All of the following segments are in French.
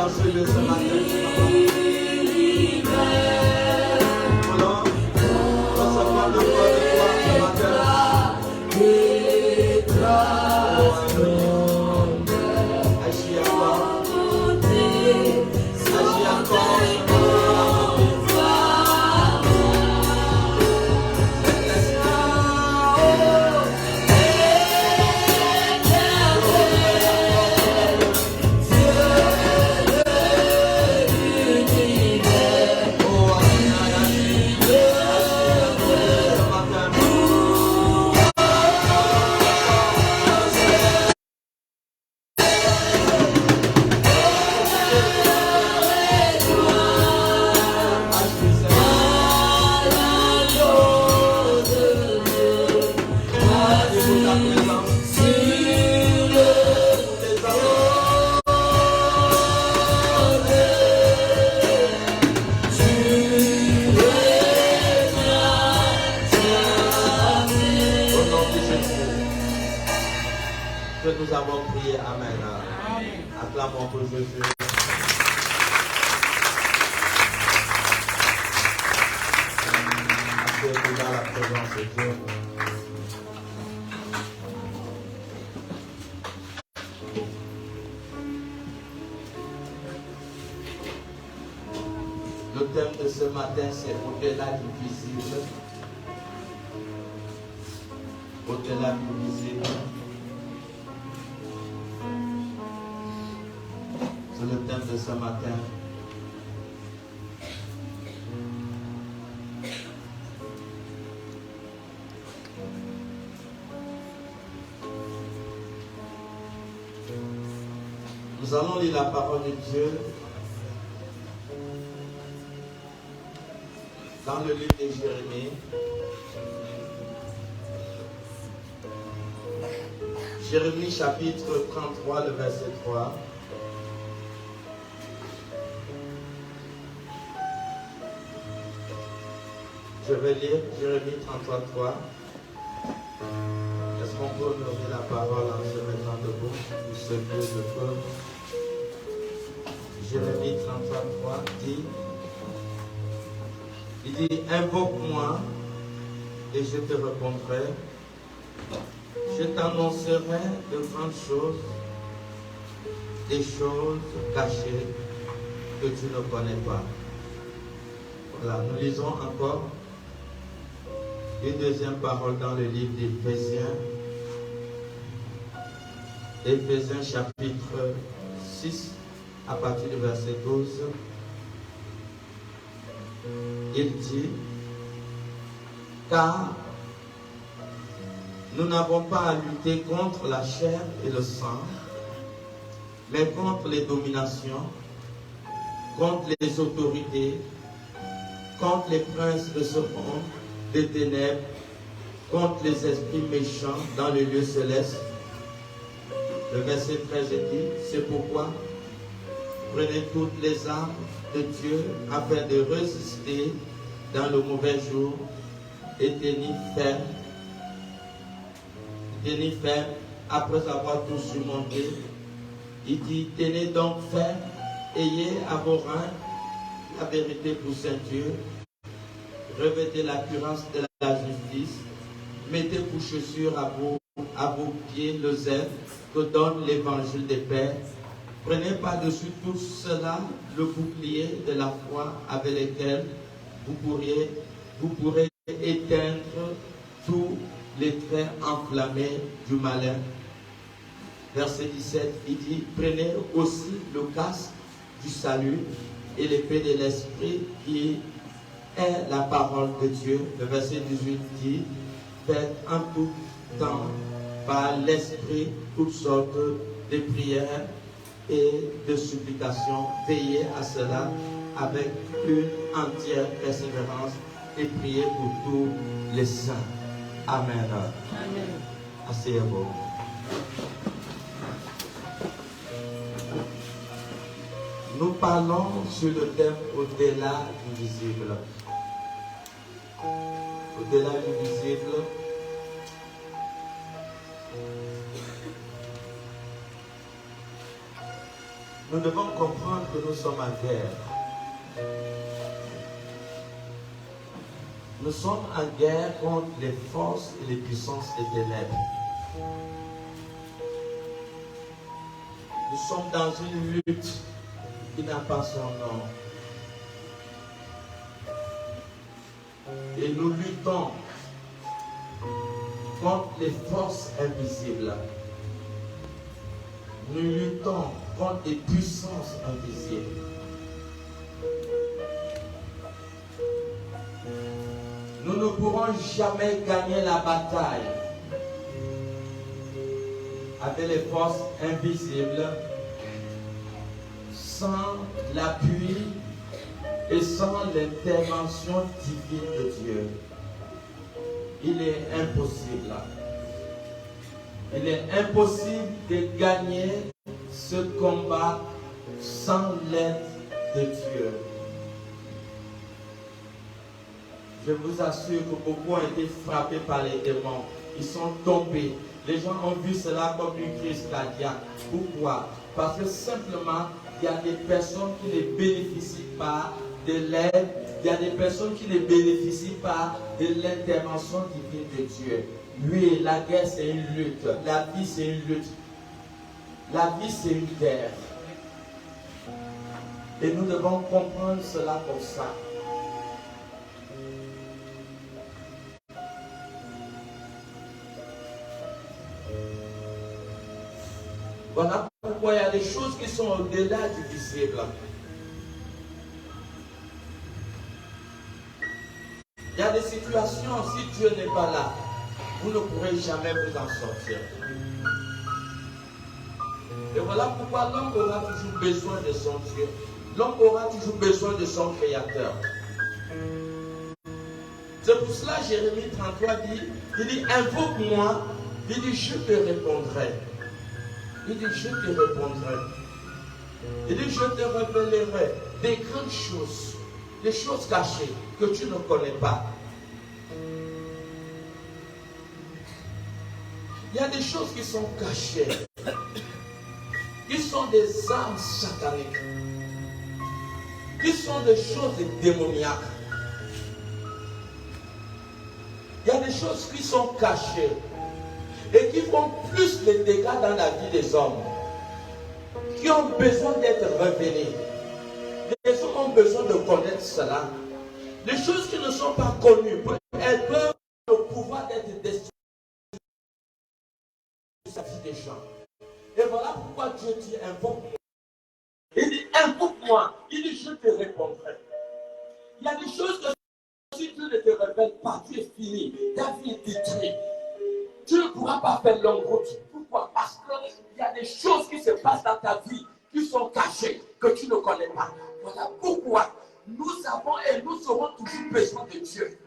dans ce lieu ce matin. Voulons recevoir de toi ce matin. Agis encore. Agis encore. Nous avons prié, amen. Acclamons pour Jésus. Asseyez-vous dans la présence de Dieu. Le thème de ce matin, c'est au-delà du visible. Au-delà du visible. C'est le thème de ce matin. Nous allons lire la parole de Dieu dans le livre de Jérémie. Jérémie chapitre 33, le verset 3. Je vais lire Jérémie 33, 3. Est-ce qu'on peut honorer la parole en se mettant debout ou ce que je peux? Jérémie 33, 3 dit, il dit, invoque-moi et je te répondrai. Je t'annoncerai de grandes choses, des choses cachées que tu ne connais pas. Voilà, nous lisons encore une deuxième parole dans le livre d'Éphésiens. Éphésiens chapitre 6, à partir du verset 12. Il dit, car nous n'avons pas à lutter contre la chair et le sang, mais contre les dominations, contre les autorités, contre les princes de ce monde, des ténèbres, contre les esprits méchants dans le lieu céleste. Le verset 13 dit, c'est pourquoi prenez toutes les armes de Dieu afin de résister dans le mauvais jour et tenir ferme après avoir tout surmonté. Il dit, tenez donc ferme, ayez à vos reins la vérité pour ceinture, revêtez la cuirasse de la justice, mettez pour chaussures à vos pieds le zèle que donne l'évangile de paix. Prenez par-dessus tout cela le bouclier de la foi avec lequel vous pourrez éteindre tous les traits enflammés du malin. Verset 17, il dit, prenez aussi le casque du salut et l'épée de l'esprit qui est la parole de Dieu. Le verset 18 dit, faites en tout temps par l'esprit toutes sortes de prières et de supplications. Veillez à cela avec une entière persévérance et priez pour tous les saints. Amen. Amen. Asseyez-vous. Nous parlons sur le thème au-delà du visible. Au-delà du visible. Nous devons comprendre que nous sommes en guerre. Nous sommes en guerre contre les forces et les puissances des ténèbres. Nous sommes dans une lutte qui n'a pas son nom. Et nous luttons contre les forces invisibles. Nous luttons contre les puissances invisibles. Nous ne pourrons jamais gagner la bataille avec les forces invisibles sans l'appui et sans l'intervention divine de Dieu. Il est impossible. Il est impossible de gagner ce combat sans l'aide de Dieu. Je vous assure que beaucoup ont été frappés par les démons. Ils sont tombés. Les gens ont vu cela comme une crise cardiaque. Pourquoi? Parce que simplement, il y a des personnes qui ne bénéficient pas de l'aide. Il y a des personnes qui ne bénéficient pas de l'intervention divine de Dieu. Oui, la guerre c'est une lutte. La vie c'est une lutte. La vie c'est une guerre. Et nous devons comprendre cela comme ça. Voilà pourquoi il y a des choses qui sont au-delà du visible. Il y a des situations, si Dieu n'est pas là, vous ne pourrez jamais vous en sortir. Et voilà pourquoi l'homme aura toujours besoin de son Dieu. L'homme aura toujours besoin de son Créateur. C'est pour cela Jérémie 33 dit, il dit, invoque-moi, il dit, je te répondrai. Il dit, je te répondrai. Il dit, je te révélerai des grandes choses, des choses cachées que tu ne connais pas. Il y a des choses qui sont cachées, qui sont des armes sataniques, qui sont des choses démoniaques. Il y a des choses qui sont cachées et qui font plus les dégâts dans la vie des hommes, qui ont besoin d'être révélées. Les hommes ont besoin de connaître cela. Les choses qui ne sont pas connues, elles peuvent le pouvoir d'être destructrices de la vie des gens. Et voilà pourquoi Dieu dit invoque-moi. Il dit invoque-moi. Il dit je te répondrai. Il y a des choses que si Dieu ne te révèle pas, tu es fini. Ta vie est détruite. Tu ne pourras pas faire longue route. Pourquoi? Parce qu'il y a des choses qui se passent dans ta vie qui sont cachées, que tu ne connais pas. Voilà pourquoi nous avons et nous aurons toujours besoin de Dieu.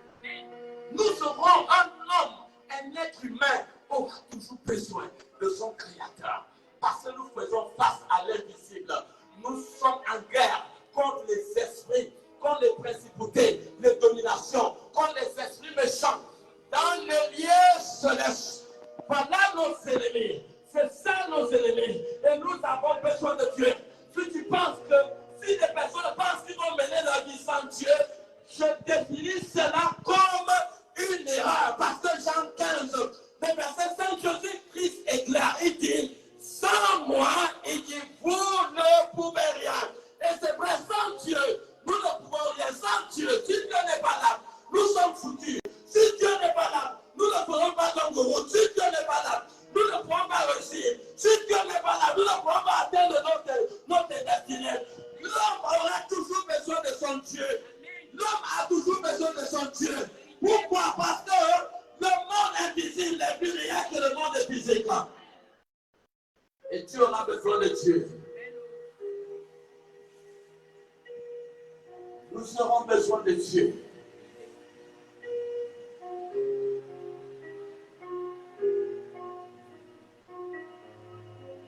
Nous serons un homme, un être humain aura toujours besoin de son Créateur. Parce que nous faisons face à l'invisible. Nous sommes en guerre contre les esprits, contre les principautés, les dominations, contre les esprits méchants. Dans les lieux célestes, voilà nos ennemis. C'est ça nos ennemis. Et nous avons besoin de Dieu. Si tu penses que, si les personnes pensent qu'ils vont mener leur vie sans Dieu, je définis cela comme une erreur. Parce que Jean 15, le verset 5, Jésus-Christ est clair. Il dit, sans moi, il dit, vous ne pouvez rien. Et c'est vrai, sans Dieu, nous ne pouvons rien. Sans Dieu, si Dieu n'est pas là, nous sommes foutus. Si Dieu n'est pas là, nous ne pourrons pas dans route. Si Dieu n'est pas là, nous ne pourrons pas réussir. Si Dieu n'est pas là, nous ne pourrons pas atteindre notre destinée. L'homme aura toujours besoin de son Dieu. L'homme a toujours besoin de son Dieu. Pourquoi? Parce que le monde invisible n'est plus rien que le monde physique. Et tu auras besoin de Dieu. Nous aurons besoin de Dieu.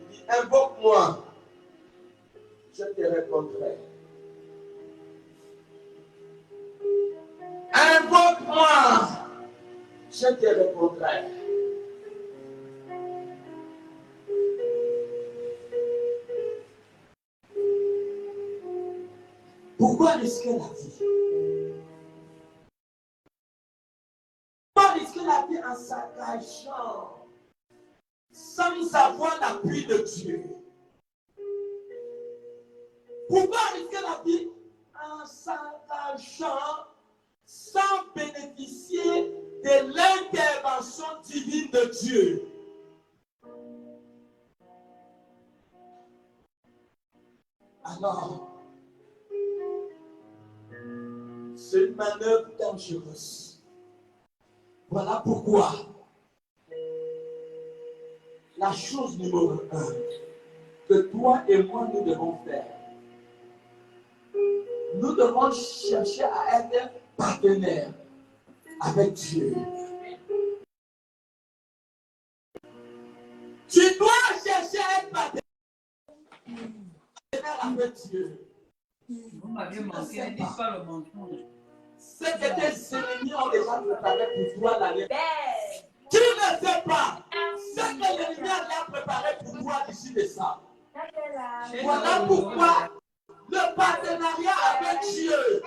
Il dit, invoque-moi, je te répondrai. Invoque-moi, je te répondrai. Pourquoi risquer la vie? Pourquoi risquer la vie en s'engageant sans avoir l'appui de Dieu? Pourquoi risquer la vie en s'engageant sans bénéficier de l'intervention divine de Dieu? Alors, c'est une manœuvre dangereuse. Voilà pourquoi la chose numéro 1 que toi et moi nous devons faire, nous devons chercher à être partenaires avec Dieu. Tu dois chercher à être partenaire avec Dieu. Vous m'avez manqué, ne dites pas le mensonge. Ce que tes ennemis ont déjà préparé pour toi l'année. Tu ne sais pas ce que l'ennemi a préparé pour toi d'ici décembre. Voilà pourquoi le partenariat avec Dieu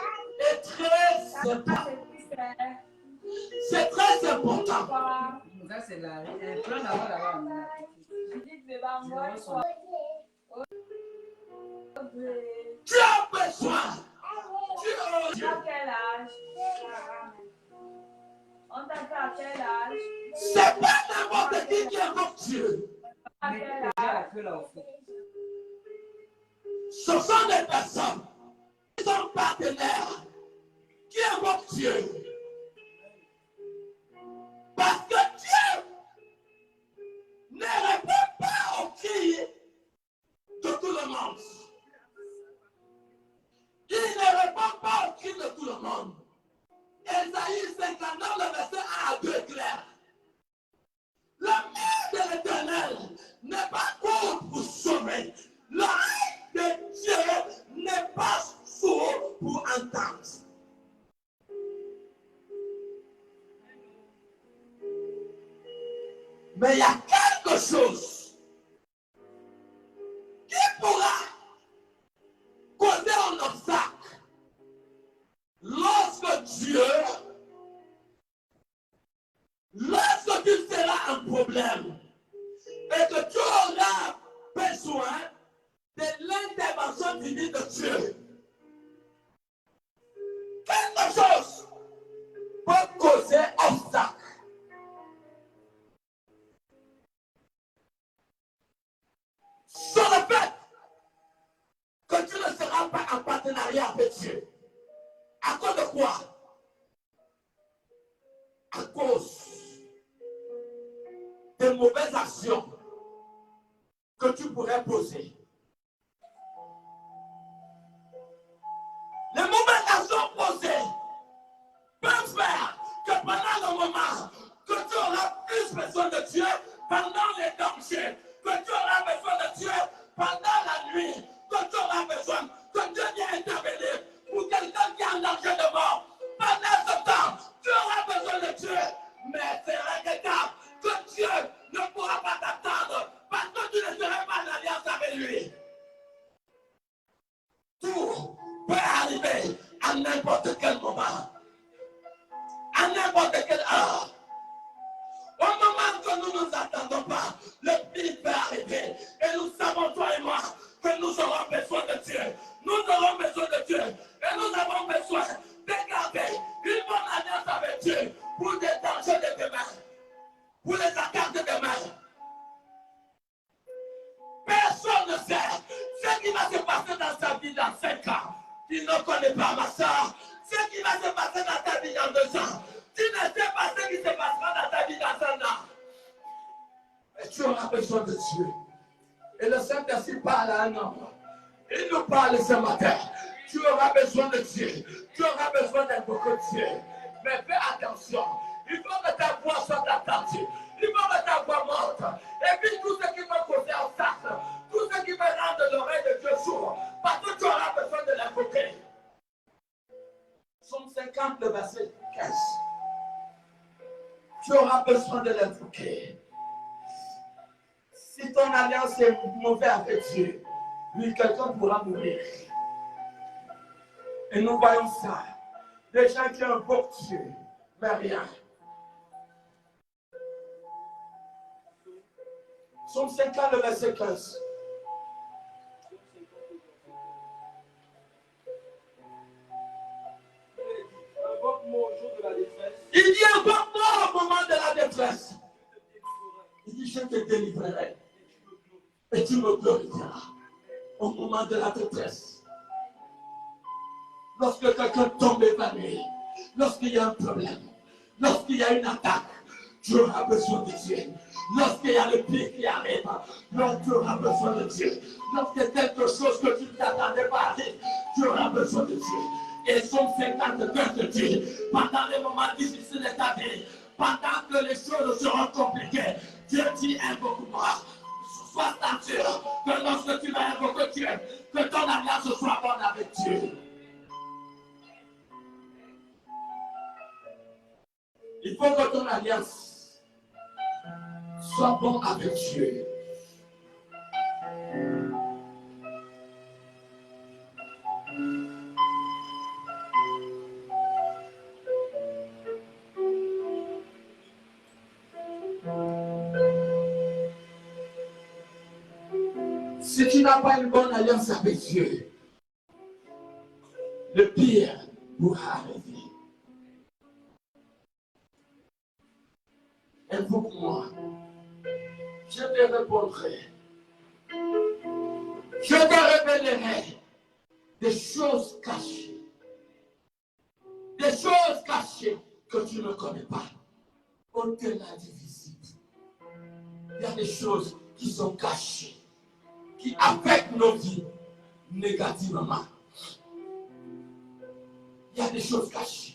est très important. C'est très important. Ça, c'est la plan là-bas. Tu as besoin. Tu as quel âge? On t'a fait à quel âge? C'est pas n'importe qui invoque Dieu. À quel âge? Ce sont des personnes qui sont partenaires, qui invoquent Dieu. Parce que Dieu ne répond pas aux cris de tout le monde. Il ne répond pas aux cris de tout le monde. Ésaïe 59, le verset 1 à 2 est clair. La main de l'Éternel n'est pas courte pour sauver. L'oreille de Dieu n'est pas sourde pour entendre. Mais il y a quelque chose qui pourra causer un obstacle lorsque tu seras un problème et que tu auras besoin de l'intervention divine de Dieu. Quelque chose peut causer obstacle. Sur le fait que tu ne seras pas en partenariat avec Dieu. À cause de quoi? À cause des mauvaises actions que tu pourrais poser. Les mauvaises actions posées peuvent faire que pendant le moment que tu auras plus besoin de Dieu, pendant les dangers, que tu auras besoin de Dieu, pendant la nuit, que tu auras besoin que Dieu vienne intervenir pour quelqu'un qui est en danger de mort. Pendant ce temps, tu auras besoin de Dieu, mais c'est regrettable que Dieu ne pourra pas t'attendre parce que tu ne seras pas en alliance avec lui. Tout peut arriver à n'importe quel moment, à n'importe quelle heure. Au moment que nous ne nous attendons pas, le pire peut arriver. Et nous savons, toi et moi, que nous aurons besoin de Dieu. Nous aurons besoin de Dieu. Et nous avons besoin de garder une bonne alliance avec Dieu pour les dangers de demain, pour les attaques de demain. Personne ne sait ce qui va se passer dans sa vie dans 5 ans. Tu ne connais pas ma soeur. Ce qui va se passer dans ta vie dans 2 ans. Tu ne sais pas ce qui se passera dans ta vie dans 1 an. Mais tu auras besoin de Dieu. Et le Saint-Esprit parle à un homme. Il nous parle ce matin. Tu auras besoin de Dieu. Tu auras besoin d'invoquer Dieu. Mais fais attention. Il faut que ta voix soit attendue. Il faut que ta voix monte. Et puis tout ce qui va causer un obstacle, tout ce qui va rendre l'oreille de Dieu sourde, parce que tu auras besoin de l'invoquer. Psaume 50, le verset 15. Tu auras besoin de l'invoquer. Si ton alliance est mauvaise avec Dieu, lui, quelqu'un pourra mourir. Et nous voyons ça. Des gens qui invoquent Dieu, mais rien. Psaume 50, le verset 15. Il dit invoque-moi au moment de la détresse. Il dit je te délivrerai. Et tu me glorifieras au moment de la détresse. Lorsque quelqu'un tombe évanoui, lorsqu'il y a un problème, lorsqu'il y a une attaque, tu auras besoin de Dieu. Lorsqu'il y a le pire qui arrive, tu auras besoin de Dieu. Lorsqu'il y a quelque chose que tu ne t'attendais pas à vivre, tu auras besoin de Dieu. Et Psaume 52 te dit, pendant les moments difficiles de ta vie, pendant que les choses seront compliquées, Dieu dit invoque-moi. Sois sûr que lorsque tu vas invoquer Dieu, que ton alliance soit bonne avec Dieu. Il faut que ton alliance soit bonne avec Dieu. Si tu n'as pas une bonne alliance avec Dieu, le pire pourra arriver. Invoque-moi. Je te répondrai. Je te révélerai des choses cachées. Des choses cachées que tu ne connais pas. Au-delà du visible. Il y a des choses qui sont cachées, qui affectent nos vies négativement. Il y a des choses cachées.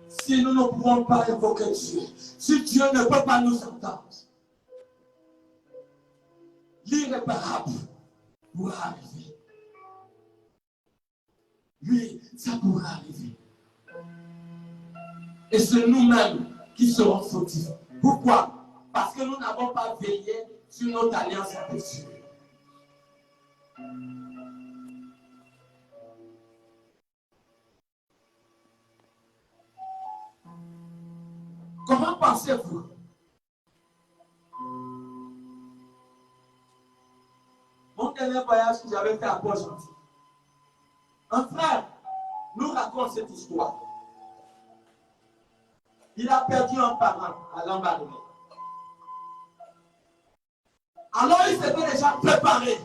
Si nous ne pouvons pas invoquer Dieu, si Dieu ne peut pas nous entendre, l'irréparable pourra arriver. Oui, ça pourra arriver. Et c'est nous-mêmes qui serons fautifs. Pourquoi? Parce que nous n'avons pas veillé sur notre alliance avec Dieu. Comment pensez-vous? Mon dernier voyage que j'avais fait à Port-Gentil, un frère nous raconte cette histoire. Il a perdu un parent à l'embarquement. Alors il s'était déjà préparé.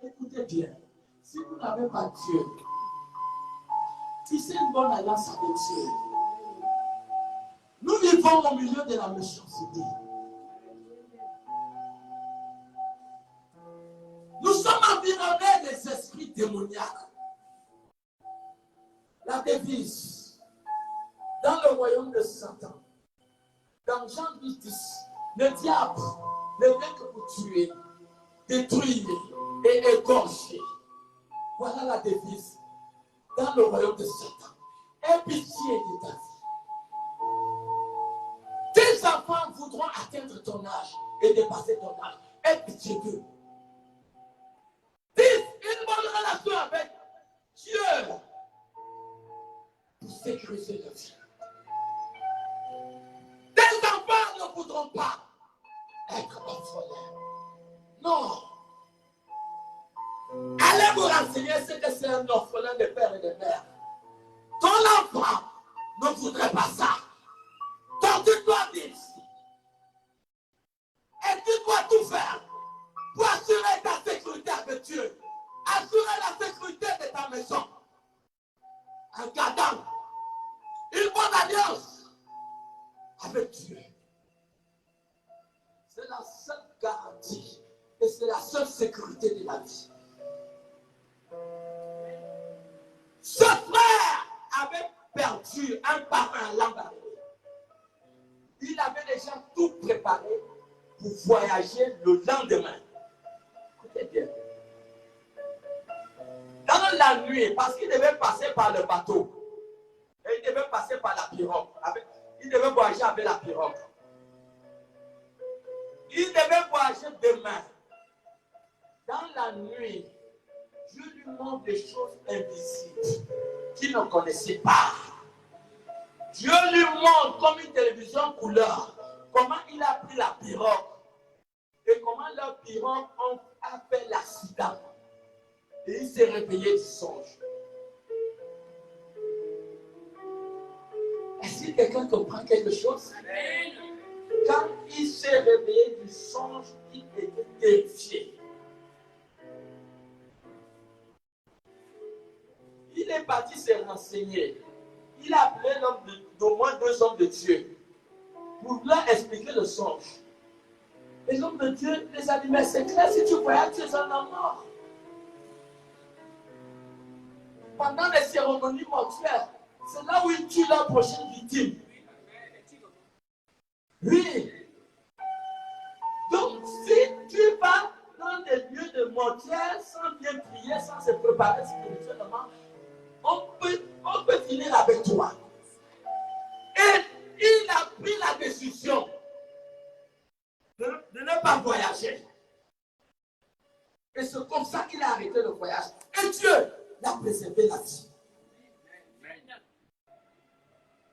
Écoutez bien, si vous n'avez pas Dieu, si c'est une bonne alliance avec Dieu, nous vivons au milieu de la méchanceté. Nous sommes environnés des esprits démoniaques. La devise dans le royaume de Satan, dans Jean 10, le diable ne vient que pour tuer, détruire et égorger. Voilà la devise dans le royaume de Satan. Aie pitié de ta vie. Tes enfants voudront atteindre ton âge et dépasser ton âge. Aie pitié d'eux. 10. Une bonne relation avec Dieu pour sécuriser leur vie. Tes enfants ne voudront pas être orphelins. Non. Allez vous renseigner ce que c'est un orphelin de père et de mère. Ton enfant ne voudrait pas ça. Donc tu dois vivre ici. Et tu dois tout faire pour assurer ta sécurité avec Dieu. Assurer la sécurité de ta maison. En gardant une bonne alliance avec Dieu. C'est la seule garantie et c'est la seule sécurité de la vie. Ce frère avait perdu un parent à l'embarquement. Il avait déjà tout préparé pour voyager le lendemain. Écoutez bien. Dans la nuit, parce qu'il devait passer par le bateau, et il devait passer par la pirogue. il devait voyager avec la pirogue. Il devait voyager demain. Dans la nuit, Dieu lui montre des choses invisibles qu'il ne connaissait pas. Dieu lui montre comme une télévision couleur comment il a pris la pirogue et comment leur pirogue a fait l'accident. Et il s'est réveillé du songe. Est-ce que quelqu'un comprend quelque chose? Quand il s'est réveillé du songe, il était terrifié. Il est parti se renseigner. Il a appelé d'au moins 2 hommes de Dieu pour leur expliquer le songe. Les hommes de Dieu les a dit, mais c'est clair, si tu voyages, tu es un homme mort. Pendant les cérémonies mortuaires, c'est là où ils tuent leur prochaine victime. Oui. Donc, si tu vas dans des lieux de mortuaire sans bien prier, sans se préparer spirituellement, on peut finir avec toi. Et il a pris la décision de ne pas voyager. Et c'est comme ça qu'il a arrêté le voyage. Et Dieu l'a préservé la vie.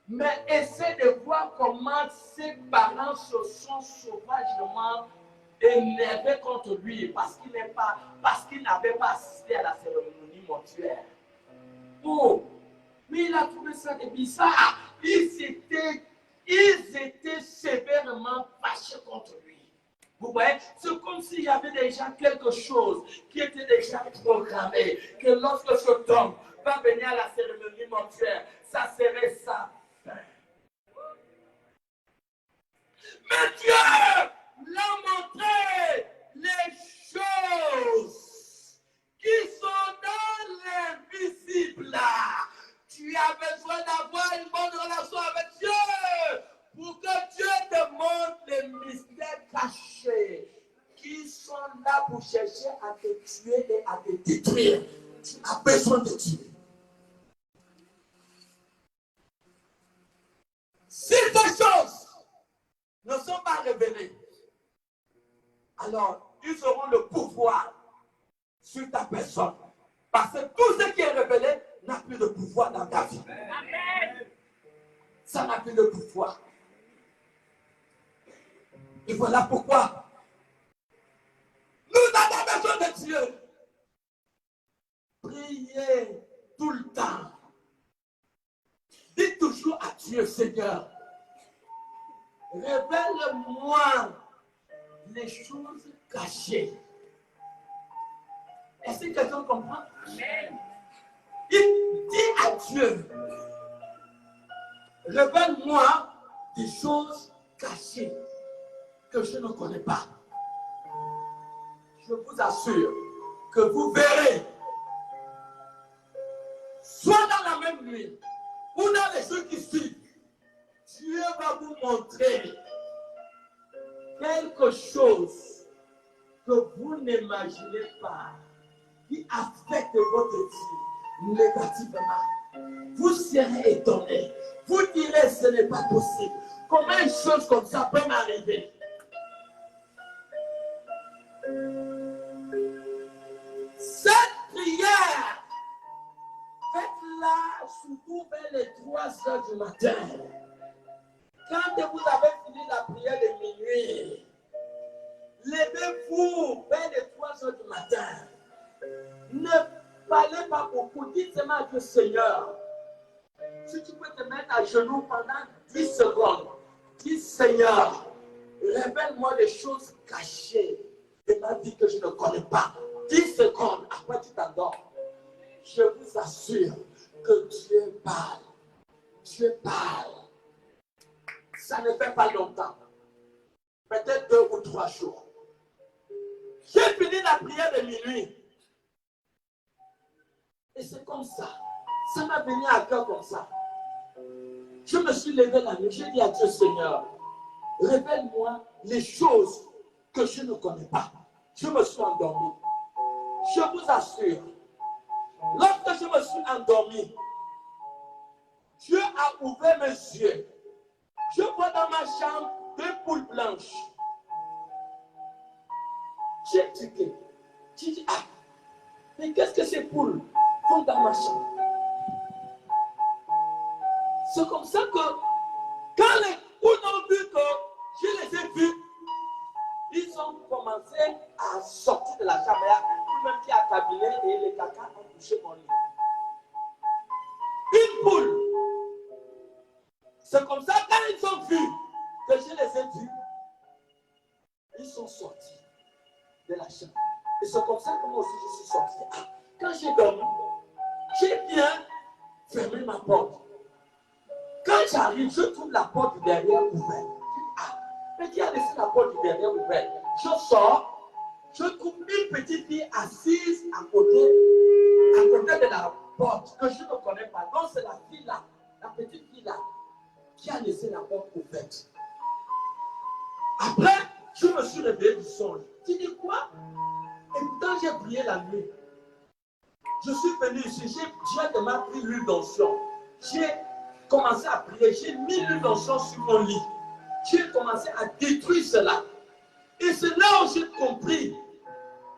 Mais essaie de voir comment ses parents se sont sauvagement énervés contre lui parce qu'il n'avait pas assisté à la cérémonie mortuaire. Oh, mais il a trouvé ça bizarre. Ils étaient sévèrement fâchés contre lui. Vous voyez, c'est comme s'il y avait déjà quelque chose qui était déjà programmé, que lorsque cet homme va venir à la cérémonie mortuaire, ça serait ça. Mais Dieu l'a montré les choses qui sont dans l'invisible. Tu as besoin d'avoir une bonne relation avec Dieu pour que Dieu te montre les mystères cachés qui sont là pour chercher à te tuer et à te détruire. Tu as besoin de Dieu. Si ces choses ne sont pas révélées, alors ils auront le pouvoir sur ta personne. Parce que tout ce qui est révélé n'a plus de pouvoir dans ta vie. Amen. Ça n'a plus de pouvoir. Et voilà pourquoi nous avons besoin de Dieu. Priez tout le temps. Dites toujours à Dieu, Seigneur, révèle-moi les choses cachées. Est-ce que quelqu'un comprend? Amen. Il dit à Dieu, révèle-moi des choses cachées que je ne connais pas. Je vous assure que vous verrez, soit dans la même nuit ou dans les jours qui suivent, Dieu va vous montrer quelque chose que vous n'imaginez pas, qui affecte votre vie négativement. Vous serez étonné. Vous direz, ce n'est pas possible. Comment une chose comme ça peut m'arriver? Cette prière, faites-la surtout vers les 3 heures du matin. Quand vous avez fini la prière de minuit, levez-vous vers les 3 heures du matin. Ne parlez pas beaucoup, dites seulement à Dieu, Seigneur. Si tu peux te mettre à genoux pendant 10 secondes, dis Seigneur, révèle-moi des choses cachées de ma vie que je ne connais pas. 10 secondes, après tu t'endors. Je vous assure que Dieu parle. Dieu parle. Ça ne fait pas longtemps. Peut-être 2 ou 3 jours. J'ai fini la prière de minuit. Et c'est comme ça. Ça m'a venu à cœur comme ça. Je me suis levé la nuit. J'ai dit à Dieu, Seigneur, révèle-moi les choses que je ne connais pas. Je me suis endormi. Je vous assure, lorsque je me suis endormi, Dieu a ouvert mes yeux Je vois dans ma chambre 2 poules blanches. J'ai expliqué. J'ai dit, ah, mais qu'est-ce que ces poules font dans ma chambre? C'est comme ça que, quand les poules ont vu que je les ai vues, ils ont commencé à sortir de la chambre. Il y a une poule même qui a cabiné et les caca ont touché mon lit. Une poule. C'est comme ça, quand ils ont vu que je les ai vus, ils sont sortis de la chambre. Et c'est comme ça que moi aussi je suis sorti. Ah, quand j'ai dormi, j'ai bien fermé ma porte. Quand j'arrive, je trouve la porte du derrière ouverte. Ah, mais qui a laissé la porte du derrière ouverte? Je sors, je trouve une petite fille assise à côté de la porte que je ne connais pas. Donc c'est la fille là, la petite fille là, qui a laissé la porte ouverte. Après, je me suis réveillé du songe. Tu dis quoi? Et pourtant j'ai prié la nuit. Je suis venu ici, j'ai directement pris l'huile d'onction. J'ai commencé à prier, j'ai mis l'huile d'onction sur mon lit. J'ai commencé à détruire cela. Et c'est là où j'ai compris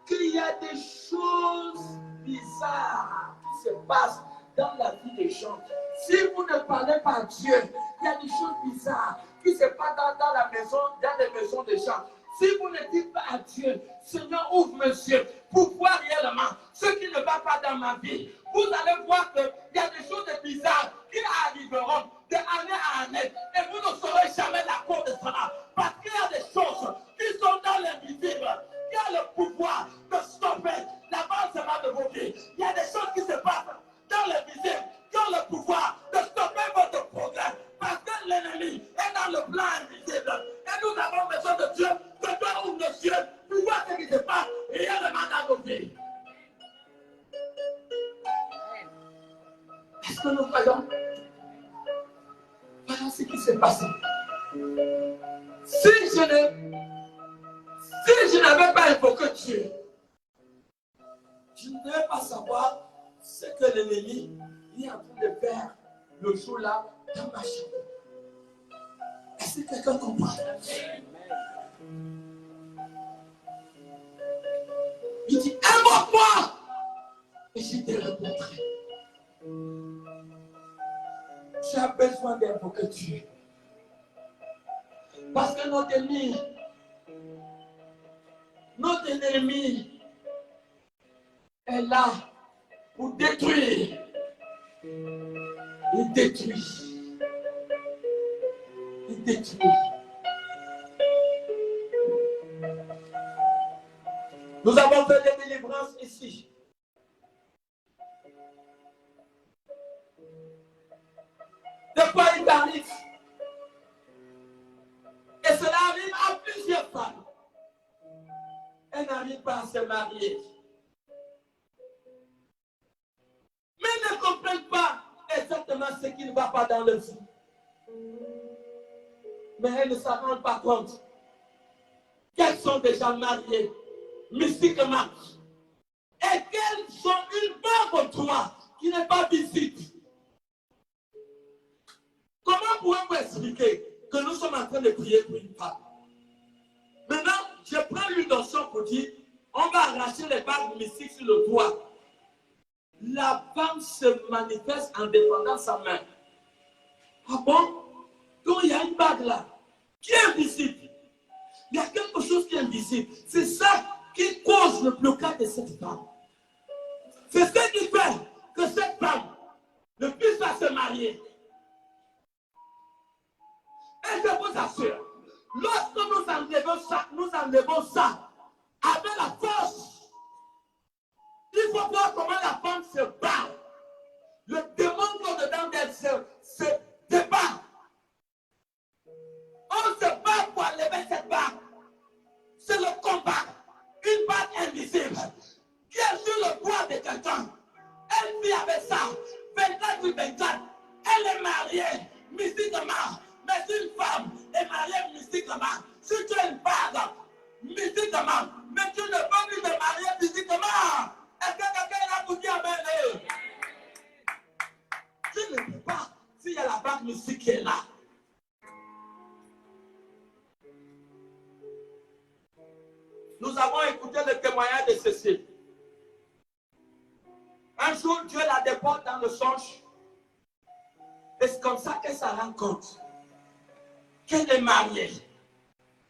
qu'il y a des choses bizarres qui se passent dans la vie des gens. Si vous ne parlez pas à Dieu, il y a des choses bizarres qui se passent dans la maison, dans les maisons des gens. Si vous ne dites pas à Dieu, Seigneur, ouvre mes yeux pour voir réellement ce qui ne va pas dans ma vie, vous allez voir qu'il y a des choses bizarres qui arriveront d'année à année et vous ne saurez jamais la cause de cela. Parce qu'il y a des choses qui sont dans l'invisible, qui ont le pouvoir de stopper l'avancement de vos vies. Il y a des choses qui se passent dans l'invisible, qui ont le pouvoir de stopper votre progrès. Parce que l'ennemi est dans le plan invisible. Et nous avons besoin de Dieu, que Dieu ouvre nos yeux pour voir ce qui se passe réellement dans nos vies. Est-ce que nous voyons? Voilà ce qui s'est passé. Si je n'avais pas invoqué Dieu, je ne devais pas savoir ce que l'ennemi est en train de faire le jour-là dans ma chambre. Est-ce que quelqu'un comprend? Il dit, invoque-moi et je te répondrai. Tu as besoin d'invoquer Dieu. Parce que notre ennemi est là pour détruire. Il détruit. Il détruit. Nous avons fait des délivrances ici. Des fois, il t'arrive. Et cela arrive à plusieurs femmes. Elles n'arrivent pas à se marier. Mais elles ne comprennent pas exactement ce qui ne va pas dans leur vie. Mais elles ne s'en rendent pas compte qu'elles sont déjà mariées mystiquement. Et qu'elles ont une barbe au toit qui n'est pas visible. Comment pouvez-vous expliquer que nous sommes en train de prier pour une femme? Maintenant, je prends l'huile d'onction pour dire, on va arracher les barbes mystiques sur le doigt. La femme se manifeste en défendant sa main. Ah bon? Donc il y a une bague là, qui est invisible. Il y a quelque chose qui est invisible. C'est ça qui cause le blocage de cette femme. C'est ce qui fait que cette femme ne puisse pas se marier. Et je vous assure, lorsque nous enlevons ça avec la force, il faut voir comment la femme se bat. Le démon qui est dedans d'elle se débat. On se bat pour enlever cette barre. C'est le combat. Une barre invisible qui est sur le poids de quelqu'un. Elle vit avec ça 24 sur 24. Elle est mariée mystiquement. Mais si une femme est mariée mystiquement, si tu as une barre mystiquement, mais tu ne peux plus te marier physiquement. Est-ce que quelqu'un est là pour dire amen? Tu ne peux pas s'il y a la barre mystique qui est là. nous avons écouté le témoignage de Cécile. Un jour, Dieu la déporte dans le songe. Et c'est comme ça qu'elle se rend compte qu'elle est mariée.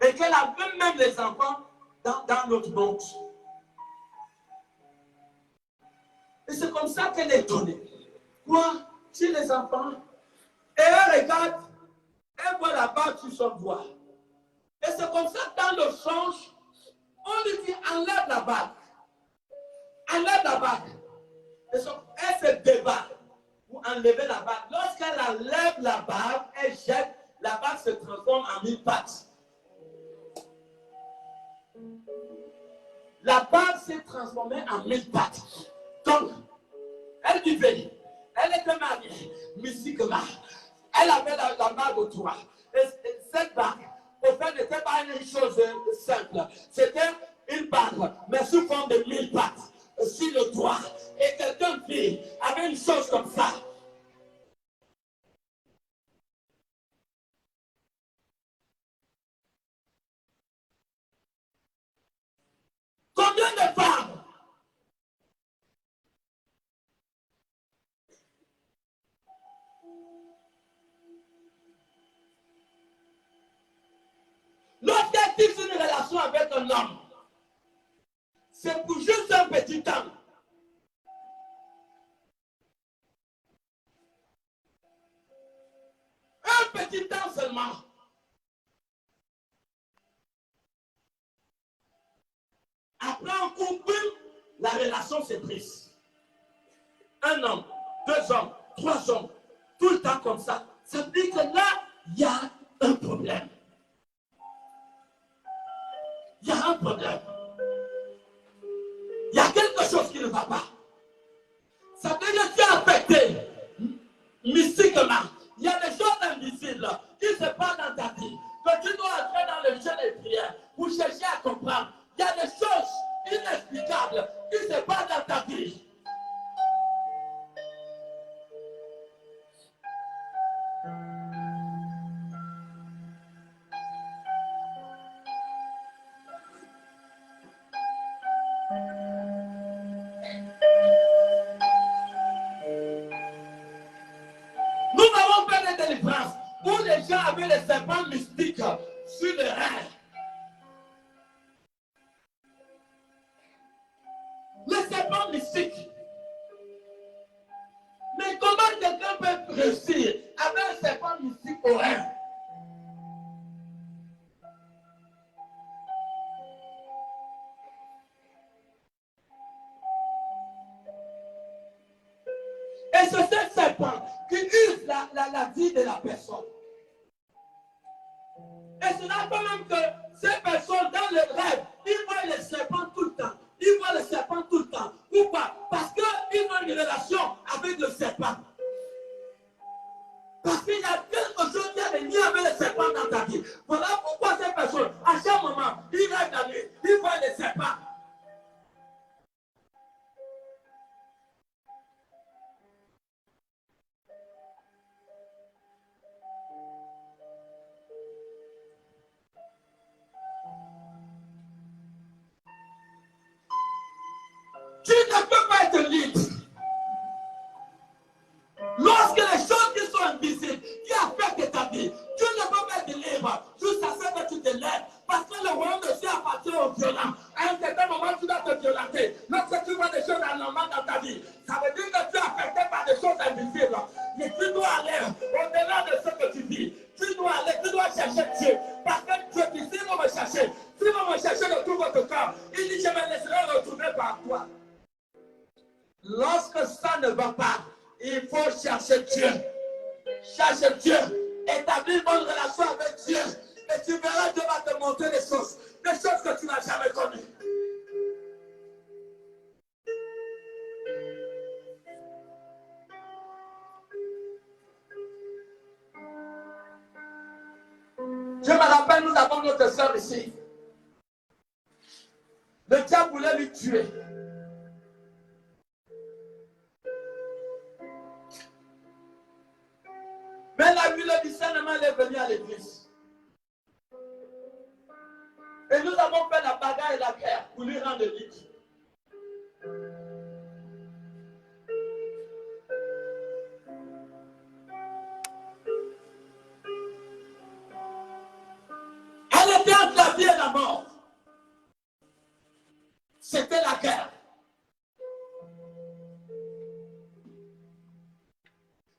Et qu'elle a même les enfants dans notre monde. Et c'est comme ça qu'elle est donnée. Quoi? Chez les enfants. Et elle regarde, elle voit la barbe sur son doigt. Et c'est comme ça que dans le songe, on lui dit enlève la barbe. Enlève la barbe. Et elle se débat pour enlever la barbe. Lorsqu'elle enlève la barbe, elle jette, la barbe se transforme en 1000 pattes. La barbe s'est transformée en 1000 pattes. Donc, elle vivait, elle était mariée, mystiquement. Elle avait la barbe au doigt. Et cette barbe, au fait, n'était pas une chose simple. C'était une barbe, mais sous forme de 1000 pattes sur le doigt. Et quelqu'un qui avait une chose comme ça. Combien de femmes lorsqu'elle tisse une relation avec un homme, c'est pour juste un petit temps. Un petit temps seulement. Après un couple, la relation se brise. Un homme, 2 hommes, 3 hommes, tout le temps comme ça. Ça veut dire que là, il y a un problème. Il y a un problème. Il y a quelque chose qui ne va pas. Ça veut dire que tu es affecté mystiquement. Il y a des choses invisibles qui se passent dans ta vie. Que tu dois entrer dans le jeûne et prière pour chercher à comprendre. Il y a des choses inexplicables qui se passent dans ta vie. Nous avons fait des délivrances où les gens avaient les serpents mystiques sur les reins. Les serpents mystiques. Mais comment quelqu'un peut réussir avec un serpent mystique au rein? Et c'est ce serpent qui use la vie de la personne. Et cela fait même que ces personnes dans le rêve, ils voient les serpents tout le temps. Ils voient le serpent tout le temps. Pourquoi? Parce qu'ils ont une relation avec le serpent. Parce qu'il y a quelque chose qui a des liens avec le serpent dans ta vie. Voilà pourquoi ces personnes, à chaque moment, ils rêvent la nuit, ils voient les serpents. Tu ne peux pas être libre. Lorsque les choses qui sont invisibles, qui affectent ta vie, tu ne peux pas être libre jusqu'à ce que tu te lèves. Parce que le royaume de Dieu appartient aux violents. À un certain moment, tu dois te violenter. Lorsque tu vois des choses anormales dans ta vie, ça veut dire que tu es affecté par des choses invisibles. Mais tu dois aller au-delà de ce que tu vis. Tu dois aller, tu dois chercher Dieu. Parce que Dieu dit, si vous me cherchez de tout votre cœur, il dit, je me laisserai retrouver par toi. Lorsque ça ne va pas, il faut chercher Dieu. Cherche Dieu. Établis une bonne relation avec Dieu. Et tu verras, Dieu va te montrer des choses que tu n'as jamais connues. Je me rappelle, nous avons notre soeur ici. Le diable voulait lui tuer. Mais elle a vu le discernement, elle est venue à l'église. Et nous avons fait la bagarre et la guerre. pour lui rendre libre. Elle était entre la vie et la mort. C'était la guerre.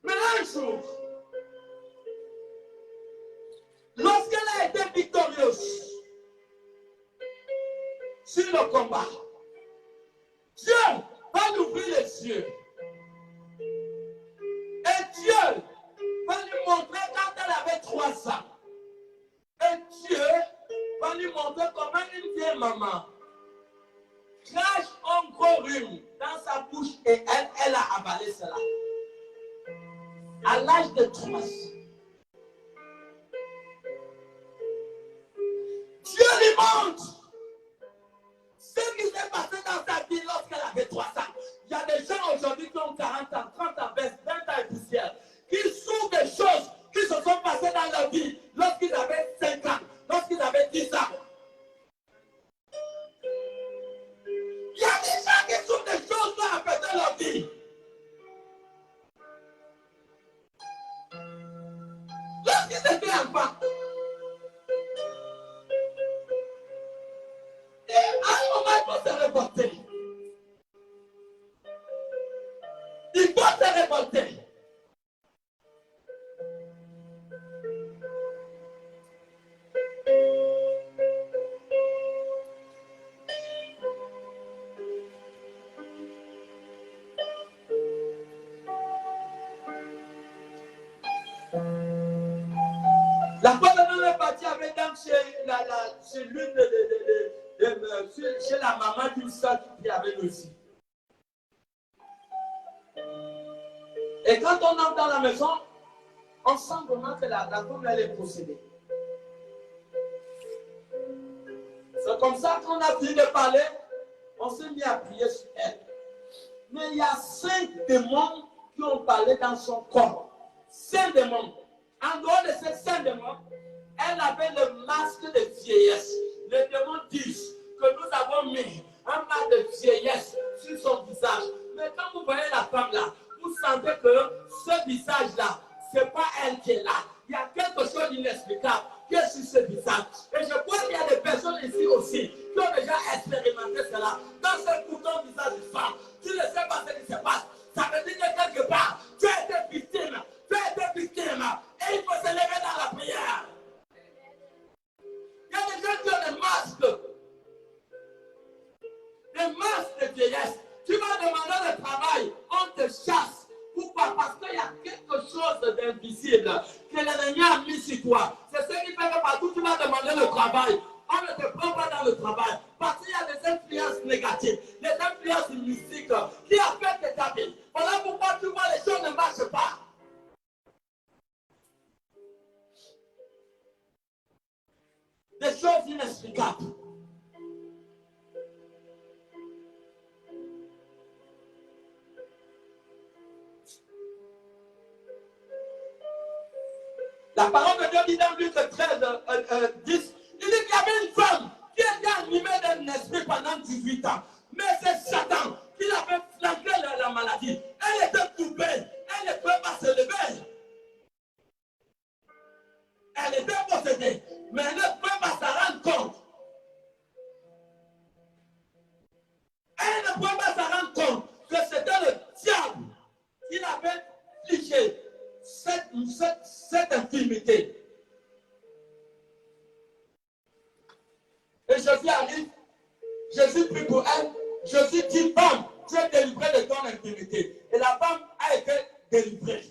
Mais un jour, lorsqu'elle a été victorieuse sur le combat, Dieu va lui ouvrir les yeux. Et Dieu va lui montrer quand elle avait 3 ans. Et Dieu va lui montrer comment une vieille maman crache un gros rhume dans sa bouche et elle a avalé cela. À l'âge de 3 ans. Dieu lui montre ce qui s'est passé dans sa vie lorsqu'elle avait 3 ans. Il y a des gens aujourd'hui qui ont 40 ans, 30 ans, 20 ans et poussière, qui souffrent des choses qui se sont passées dans leur vie lorsqu'ils avaient 5 ans, lorsqu'ils avaient 10 ans. Il y a des gens qui souffrent des choses qui ont affecté leur vie. Lorsqu'ils étaient enfants. Et à un moment, il faut se révolter. Il faut se révolter. La fois de nous est parti avec dame chez l'une chez la maman d'une soeur qui avait nous aussi. Et quand on entre dans la maison, on sent vraiment que la femme elle est possédée. C'est comme ça qu'on a fini de parler, on s'est mis à prier sur elle. Mais il y a 5 démons qui ont parlé dans son corps. 5 démons. En dehors de ces 5 démons, elle avait le masque de vieillesse. Les démons disent que nous avons mis un masque de vieillesse sur son visage. Mais quand vous voyez la femme là, vous sentez que ce visage-là, ce n'est pas elle qui est là. Il y a quelque chose d'inexplicable qui est sur ce visage. Et je crois qu'il y a des personnes ici aussi qui ont déjà expérimenté cela. Dans ce bouton visage de femme, tu ne sais pas ce qui se passe. Ça veut dire que quelque part, tu as été victime. Tu as été victime. Et il faut se lever dans la prière. Il y a des gens qui ont des masques. Des masques de vieillesse. Tu vas demander le travail, on te chasse. Pourquoi? Parce qu'il y a quelque chose d'invisible que l'ennemi a mis sur toi. C'est ce qui fait que partout tu vas demander le travail. On ne te prend pas dans le travail. Parce qu'il y a des influences négatives, des influences mystiques qui affectent ta vie. Voilà pourquoi tu vois les choses ne marchent pas. Des choses inexplicables. La parole de Dieu dit dans Luc 13, 10, il dit qu'il y avait une femme qui était animée d'un esprit pendant 18 ans. Mais c'est Satan qui l'avait flanqué la maladie. Elle était coupée, elle ne pouvait pas se lever. Elle était possédée, mais elle ne pouvait pas s'en rendre compte. Elle ne pouvait pas s'en rendre compte que c'était le diable qui l'avait fligé. Cette intimité. Et Jésus arrive, Jésus prie pour elle, Jésus dit, femme, tu es délivrée de ton intimité. Et la femme a été délivrée.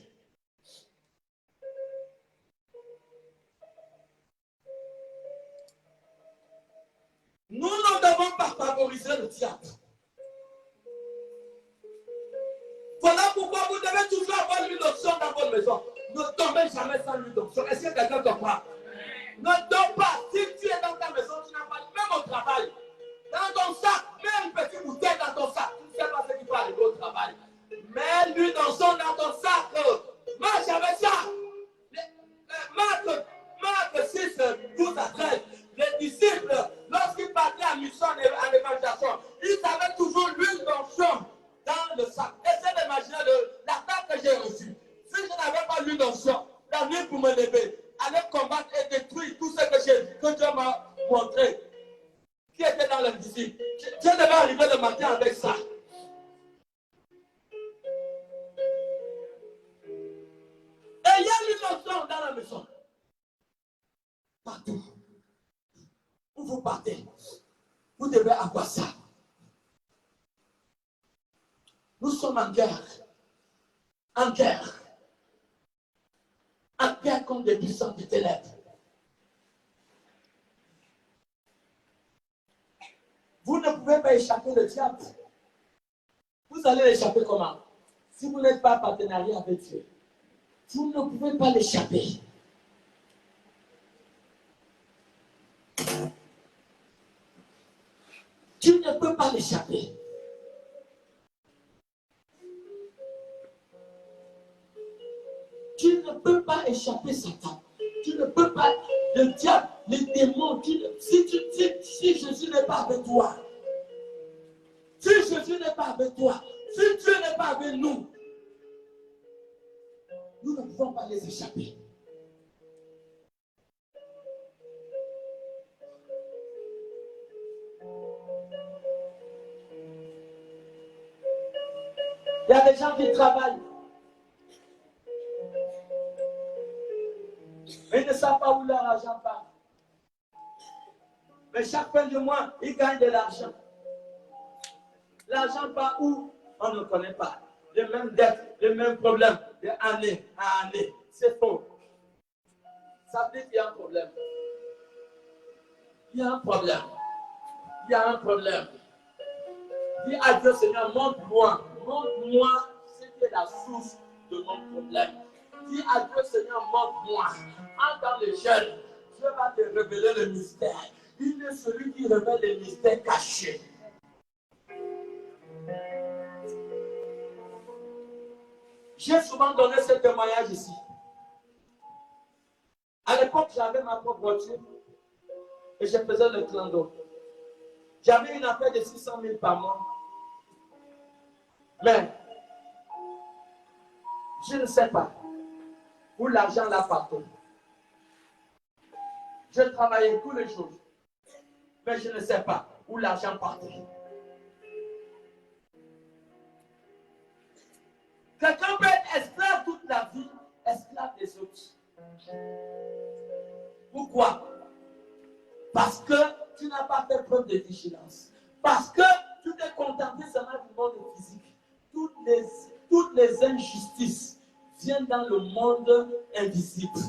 Nous ne devons pas favoriser le diable. Voilà pourquoi vous devez toujours avoir l'huile d'onction dans votre maison. Ne tombez jamais sans l'huile d'onction. Est-ce que quelqu'un comprend? Ne tombe pas. Si tu es dans ta maison, tu n'as pas même au travail. Dans ton sac, mets une petite bouteille dans ton sac. Tu ne sais pas ce qui va arriver au travail. Mets l'huile d'onction dans ton sac. Marche avec ça. Marc 6, 12 à 13. Les disciples, lorsqu'ils partaient en mission, en évangélisation, vu l'onction, la nuit pour me lever, aller combattre et détruire tout ce que Dieu m'a montré, qui était dans l'invisible. Dieu devait arriver le matin avec ça. Et il y a une onction dans la maison. Partout. Où vous partez, vous devez avoir ça. Nous sommes en guerre. En guerre. En guerre contre des puissants des ténèbres. Vous ne pouvez pas échapper le diable. Vous allez l'échapper comment? Si vous n'êtes pas en partenariat avec Dieu, vous ne pouvez pas l'échapper. Tu ne peux pas l'échapper. Tu ne peux pas échapper Satan. Tu ne peux pas, le diable, les démons, si Jésus n'est pas avec toi, si Jésus n'est pas avec toi, si Dieu n'est pas avec nous, nous ne pouvons pas les échapper. Il y a des gens qui travaillent. Mais ils ne savent pas où leur argent part. Mais chaque fin de mois, ils gagnent de l'argent. L'argent part où? On ne connaît pas. Les mêmes dettes, les mêmes problèmes, d'année à année. C'est faux. Ça veut dire qu'il y a un problème. Il y a un problème. Il y a un problème. Dis à Dieu, Seigneur, montre-moi ce qui est la source de mon problème. Dis à Dieu, Seigneur, montre-moi. Entre dans les jeunes, Dieu va te révéler le mystère. Il est celui qui révèle les mystères cachés. J'ai souvent donné ce témoignage ici. À l'époque, j'avais ma propre voiture et je faisais le clando. J'avais une affaire de 600 000 par mois. Mais, je ne sais pas où l'argent l'a parti. Je travaillais tous les jours. Mais je ne sais pas où l'argent partait. Quelqu'un peut être esclave toute la vie, esclave des autres. Pourquoi? Parce que tu n'as pas fait preuve de vigilance. Parce que tu t'es contenté seulement du monde physique. Toutes les injustices viennent dans le monde invisible.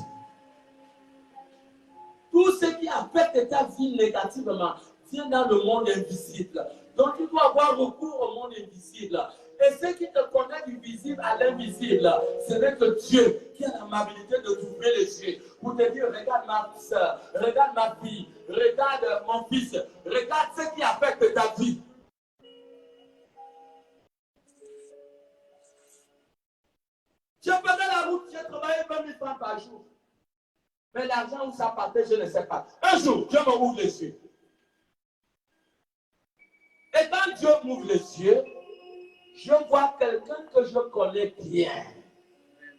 Tout ce qui affecte ta vie négativement vient dans le monde invisible. Donc tu dois avoir recours au monde invisible. Et ce qui te connecte du visible à l'invisible, ce n'est que Dieu qui a l'amabilité de t'ouvrir les yeux pour te dire, regarde ma soeur, regarde ma fille, regarde mon fils, regarde ce qui affecte ta vie. Je faisais la route, j'ai travaillé 20 000 francs par jour. Mais l'argent où ça partait, je ne sais pas. Un jour, Dieu m'ouvre les yeux. Et quand Dieu m'ouvre les yeux, je vois quelqu'un que je connais bien.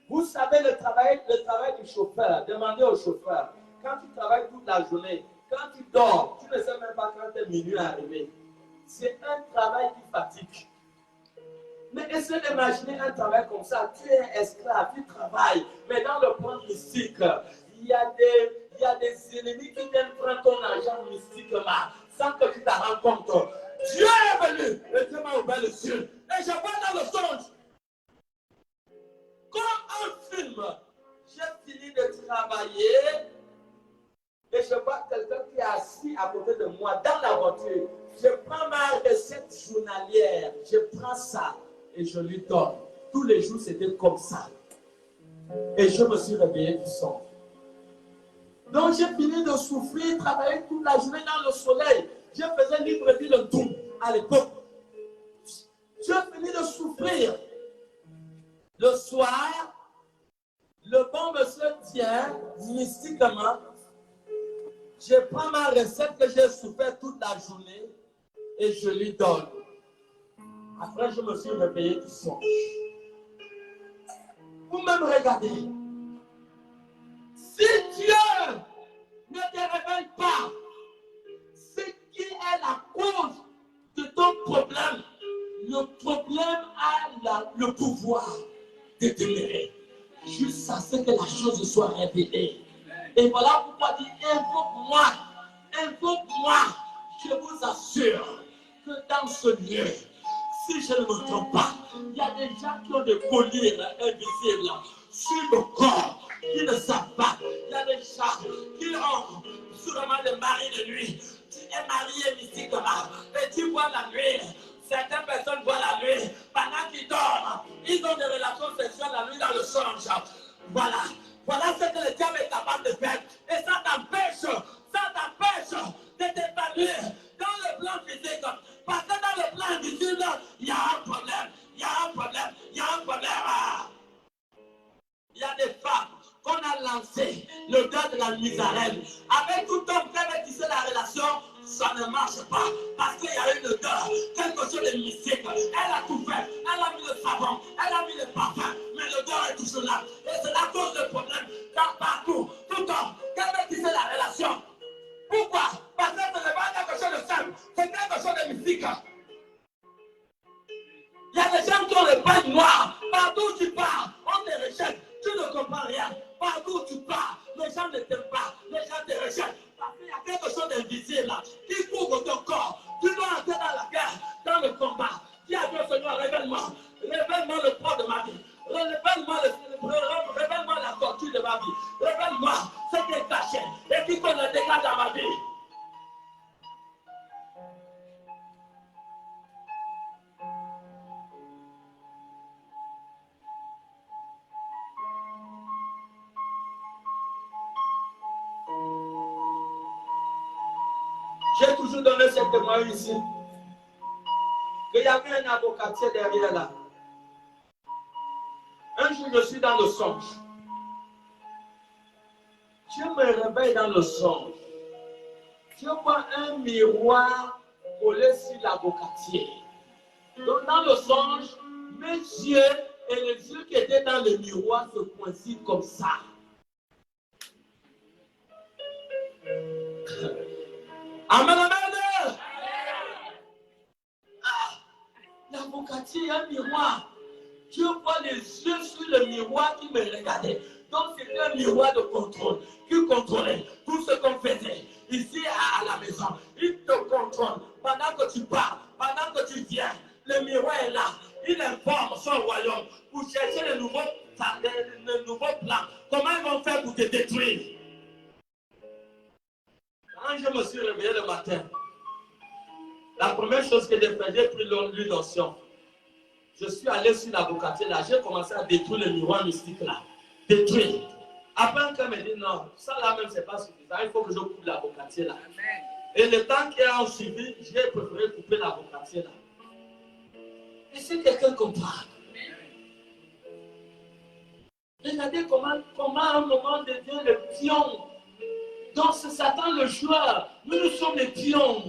Vous savez le travail du chauffeur. Demandez au chauffeur. Quand tu travailles toute la journée, quand tu dors, tu ne sais même pas quand est minuit arrivé. C'est un travail qui fatigue. Mais essaie d'imaginer un travail comme ça. Tu es esclave, tu travailles. Mais dans le plan mystique, il y a des ennemis qui viennent prendre ton argent mystiquement sans que tu t'en rends compte. Dieu est venu et Dieu m'a ouvert les yeux. Et je vois dans le songe, comme un film, j'ai fini de travailler et je vois quelqu'un qui est assis à côté de moi dans la voiture. Je prends ma recette journalière, je prends ça et je lui donne. Tous les jours, c'était comme ça. Et je me suis réveillé du songe. Donc j'ai fini de souffrir, travailler toute la journée dans le soleil. Je faisais livrer le tout à l'époque. J'ai fini de souffrir. Le soir, le bon monsieur tient mystiquement. Je prends ma recette que j'ai souffert toute la journée et je lui donne. Après, je me suis réveillé du songe. Vous-même regardez. le pouvoir de demeurer jusqu'à ce que la chose soit révélée. Et voilà pourquoi il dit, invoque-moi, je vous assure que dans ce lieu, si je ne me trompe pas, il y a des gens qui ont des colliers invisibles sur le corps, qui ne savent pas. Il y a des gens qui ont sûrement des maris de nuit. Tu es marié mystiquement et tu vois la nuit. Certaines personnes voient la nuit pendant qu'ils dorment. Ils ont des relations sexuelles la nuit dans le songe. Voilà ce que le diable est capable de faire. Et ça t'empêche de t'épanouir dans le plan physique. Parce que dans le plan invisible, il y a un problème. Il y a un problème. Il y a des femmes qu'on a lancé le deuil de la misérable. Avec tout homme qui avait tissé la relation, ça ne marche pas. Parce qu'il y a une odeur, quelque chose de mystique. Elle a tout fait. Elle a mis le savon, elle a mis le parfum, mais l'odeur est toujours là. Et c'est la cause du problème. Car partout, tout homme qui avait tissé la relation. Pourquoi? Parce que ce n'est pas quelque chose de simple, c'est quelque chose de mystique. Il y a des gens qui ont le pain noir. Partout où tu pars, on te rejette. Tu ne comprends rien. Partout où tu pars, les gens ne t'aiment pas. Les gens te rejettent. Parce qu'il y a quelque chose d'invisible qui couvre ton corps. Tu dois entrer dans la guerre, dans le combat. Qui a dit au Seigneur, révèle-moi. Révèle-moi le poids de ma vie. Révèle-moi la torture de ma vie. Révèle-moi ce qui est caché et qui connaît des dégâts dans ma vie. J'ai toujours donné ce témoignage ici. Qu'il y avait un avocatier derrière là. Un jour, je suis dans le songe. Je me réveille dans le songe. Je vois un miroir collé sur l'avocatier. Donc, dans le songe, mes yeux et les yeux qui étaient dans le miroir se coïncident comme ça. Amen, amen. L'avocatier, un miroir. Je vois les yeux sur le miroir qui me regardaient. Donc c'était un miroir de contrôle qui contrôlait tout ce qu'on faisait ici à la maison. Il te contrôle pendant que tu pars, pendant que tu viens. Le miroir est là. Il informe son royaume pour chercher le nouveau plan. Comment ils vont faire pour te détruire? Quand je me suis réveillé le matin, la première chose que j'ai fait, j'ai pris l'onction. Je suis allé sur l'avocatier là, j'ai commencé à détruire le miroir mystique là. Détruire. Après, un me dit non, ça là même c'est pas suffisant, il faut que je coupe l'avocatier là. Et le temps qui a suivi, j'ai préféré couper l'avocatier là. Et si quelqu'un comprend, regardez comment à un moment devient le pion. Donc c'est Satan le joueur, nous sommes les pions.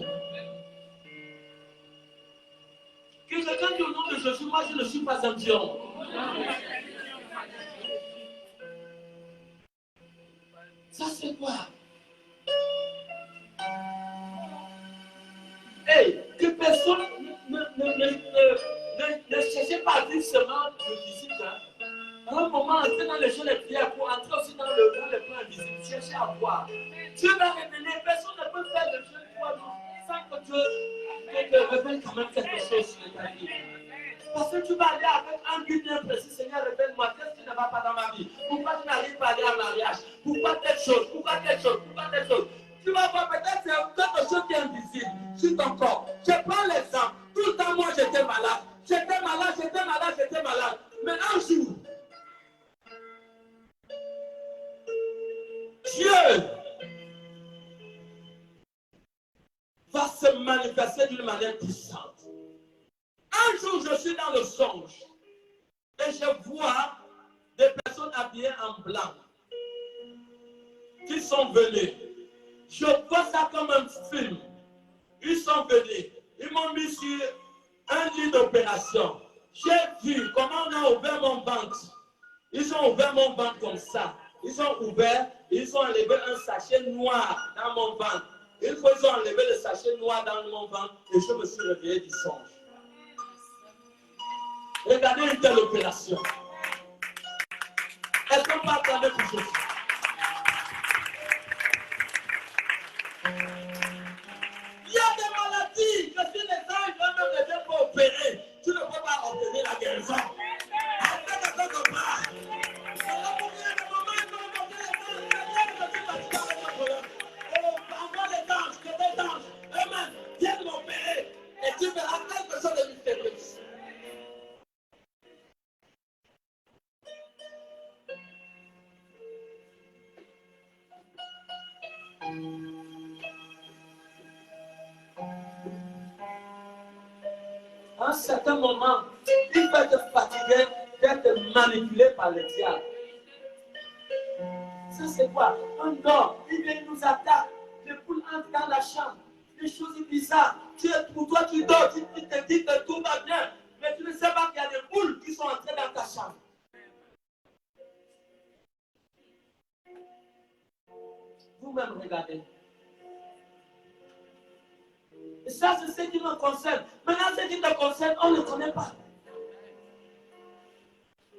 Que quelqu'un dit au nom de Jésus, moi je ne suis pas un pion. Ça c'est quoi? Hey, que personne ne cherchez pas à vivre seulement le physique. À un moment, entrez dans le jeu de prière pour entrer aussi dans le plan invisible. Cherchez à voir. Dieu va révéler. Personne ne peut faire le jeu de toi sans que Dieu te révèle quand même quelque chose sur ta vie. Parce que tu vas aller avec un but bien précis. Seigneur, révèle-moi qu'est-ce qui ne va pas dans ma vie. Pourquoi tu n'arrives pas à aller en mariage? Pourquoi telle chose? Pourquoi telle chose? Pourquoi telle chose? Tu vas voir peut-être c'est quelque chose qui est invisible sur ton corps. Je prends l'exemple. Tout le temps, moi, j'étais malade. J'étais malade. Mais un jour, Dieu va se manifester d'une manière puissante. Un jour, je suis dans le songe et je vois des personnes habillées en blanc qui sont venues. Je vois ça comme un film. Ils sont venus. Ils m'ont mis sur un lit d'opération. J'ai vu comment on a ouvert mon ventre. Ils ont ouvert mon ventre comme ça. Ils ont ouvert, ils ont enlevé un sachet noir dans mon ventre. Une fois ils ont enlevé le sachet noir dans mon ventre et je me suis réveillé du songe. Regardez une telle opération. Est-ce qu'on peut attendre pour Jésus? Il y a des maladies que si les anges ne viennent pas opérer, tu ne peux pas obtenir la guérison. Est-ce que tu comprends? Envoie les anges, que les anges eux-mêmes viennent m'opérer et tu verras quelque chose de mystérieux. À un certain moment, il va te fatiguer d'être manipulé par le diable. Ça c'est quoi? Un homme, il vient nous attaque, les poules entrent dans la chambre, des choses bizarres. Pour toi tu dors, tu te dis que tout va bien, mais tu ne sais pas qu'il y a des poules qui sont entrées dans ta chambre. Vous-même regardez. Et ça, c'est ce qui me concerne. Maintenant, ce qui te concerne, on ne le connaît pas.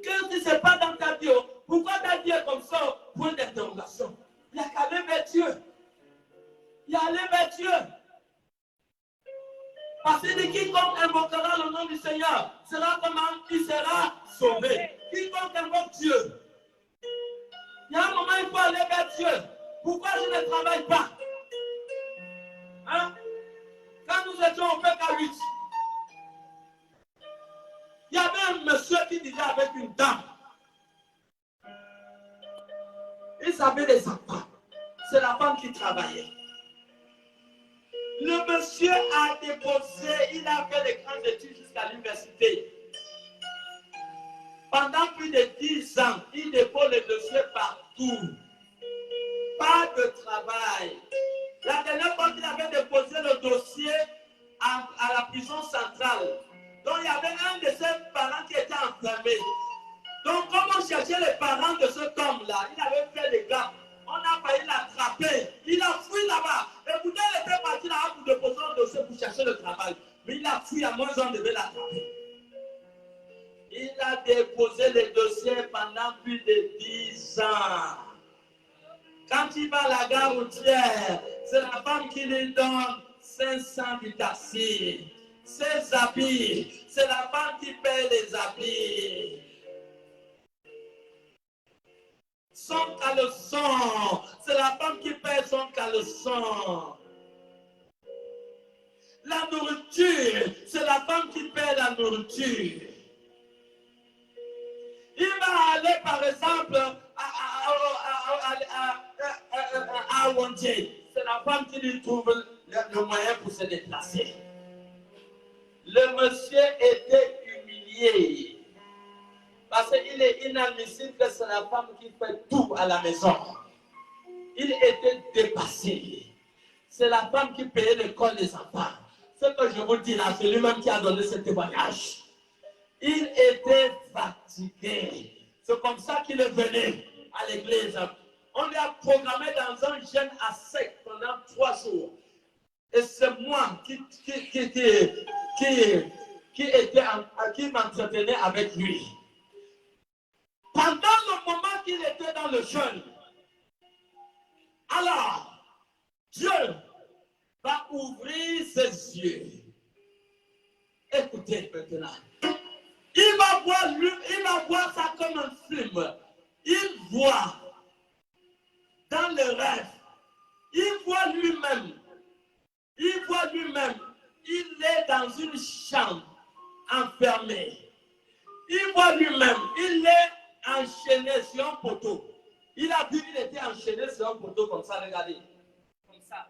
Qu'est-ce qui se passe dans ta vie? Pourquoi ta vie est comme ça? Point d'interrogation. Il n'y a qu'à aller vers Dieu. Il y a aller vers Dieu. Parce que quiconque invoquera le nom du Seigneur sera comment? Il sera sauvé. Quiconque invoque Dieu. Il y a un moment, il faut aller vers Dieu. Pourquoi je ne travaille pas? Hein? Quand nous étions au PK8, il y avait un monsieur qui disait avec une dame. Ils avaient des enfants. C'est la femme qui travaillait. Le monsieur a déposé, il a fait des grandes études jusqu'à l'université. Pendant plus de 10 ans, il dépose les dossiers partout. Pas de travail. La dernière fois qu'il avait déposé le dossier à la prison centrale, donc il y avait un de ses parents qui était enfermé. Donc comme on cherchait les parents de cet homme-là, il avait fait des gaffes. On a failli l'attraper. Il a fui là-bas. Et pourtant, il était parti là-bas pour déposer un dossier pour chercher le travail. Mais il a fui, à moins on devait l'attraper. Il a déposé les dossiers pendant plus de 10 ans. Quand il va à la gare routière, c'est la femme qui lui donne 500 du taxi. Ses habits, c'est la femme qui paye les habits. Son caleçon, c'est la femme qui paye son caleçon. La nourriture, c'est la femme qui paye la nourriture. Il va aller, par exemple, à Wandje. C'est la femme qui lui trouve le moyen pour se déplacer. Le monsieur était humilié. Parce qu'il est inadmissible que c'est la femme qui fait tout à la maison. Il était dépassé. C'est la femme qui payait l'école des enfants. Ce que je vous dis là, c'est lui-même qui a donné ce témoignage. Il était fatigué. C'est comme ça qu'il est venu à l'église. On lui a programmé dans un jeûne à sec pendant 3 jours. Et c'est moi qui m'entretenais avec lui. Pendant le moment qu'il était dans le jeûne, alors Dieu va ouvrir ses yeux. Écoutez maintenant. Il va voir ça comme un film. Il voit dans le rêve. Il voit lui-même. Il est dans une chambre enfermé. Il voit lui-même. Il est enchaîné sur un poteau. Il a vu qu'il était enchaîné sur un poteau comme ça, regardez. Comme ça.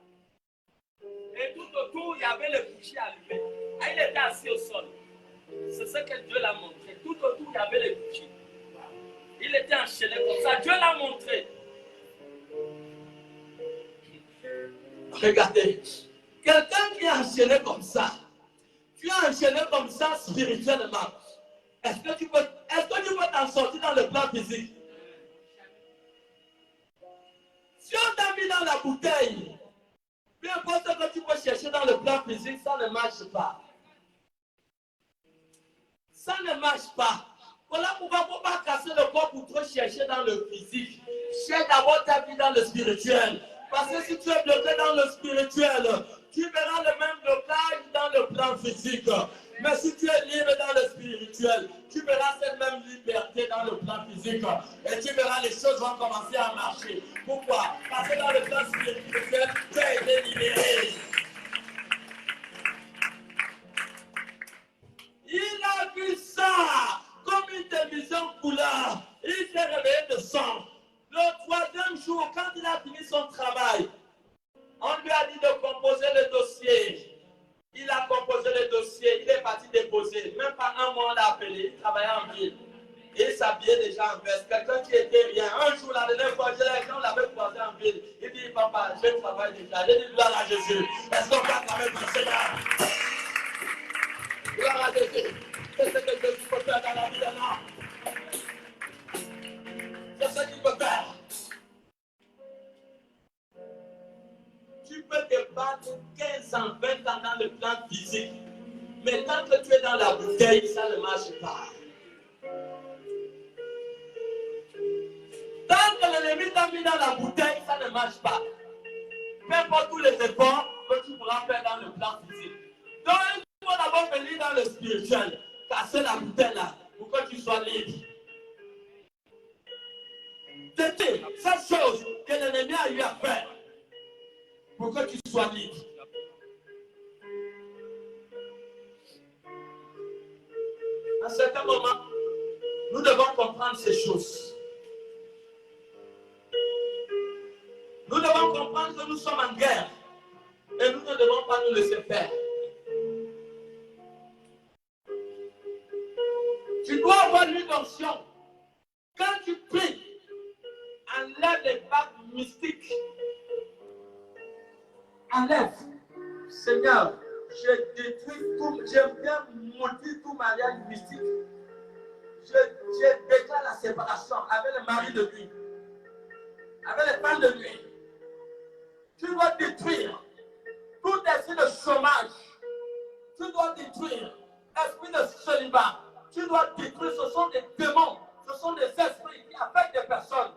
Et tout autour, il y avait le bougies allumées. Il était assis au sol. C'est ce que Dieu l'a montré. Tout autour, il y avait les bougies. Il était enchaîné comme ça. Dieu l'a montré. Regardez. Quelqu'un qui est enchaîné comme ça. Tu es enchaîné comme ça spirituellement. Est-ce que tu peux t'en sortir dans le plan physique? Si on t'a mis dans la bouteille, peu importe ce que tu peux chercher dans le plan physique, ça ne marche pas. Ça ne marche pas. Voilà pourquoi il ne faut pas casser le corps pour trop chercher dans le physique. Cherche d'abord ta vie dans le spirituel. Parce que si tu es bloqué dans le spirituel, tu verras le même blocage dans le plan physique. Mais si tu es libre dans le spirituel, tu verras cette même liberté dans le plan physique. Et tu verras les choses vont commencer à marcher. Pourquoi? Parce que dans le plan spirituel, tu as été libéré. Il a vu ça comme une télévision couleur. Il s'est réveillé de sang. Le troisième jour, quand il a fini son travail, on lui a dit de composer le dossier. Il a composé le dossier, il est parti déposer. Même pas un mois, on l'a appelé, il travaillait en ville. Il s'habillait déjà en veste. Quelqu'un qui était rien. Un jour, la dernière fois, on l'avait croisé en ville. Il dit, papa, je travaille déjà. J'ai dit, gloire à Jésus. Est-ce qu'on peut acclamer pour le Seigneur? Gloire à Jésus. C'est ce que Jésus peut faire dans la vie d'un homme. C'est ce qu'il peut faire. Tu peux te battre 15 ans, 20 ans dans le plan physique. Mais tant que tu es dans la bouteille, ça ne marche pas. Tant que l'ennemi t'a mis dans la bouteille, ça ne marche pas. Peu importe tous les efforts que tu pourras faire dans le plan physique. Donc, il faut d'abord venir dans le spirituel. Casser la bouteille là, pour que tu sois libre. C'était cette chose que l'ennemi a eu à faire. Pour que tu sois libre. À un certain moment, nous devons comprendre ces choses. Nous devons comprendre que nous sommes en guerre. Et nous ne devons pas nous laisser faire. Tu dois avoir une onction. Quand tu pries, enlève les bagues mystiques. Enlève. Seigneur, je détruis tout, j'aime bien maudire tout mariage mystique. Je déclare la séparation avec le mari de nuit, avec les femmes de nuit. Tu dois détruire tout esprit de chômage. Tu dois détruire l'esprit de célibat. Tu dois détruire, ce sont des démons, ce sont des esprits qui affectent des personnes.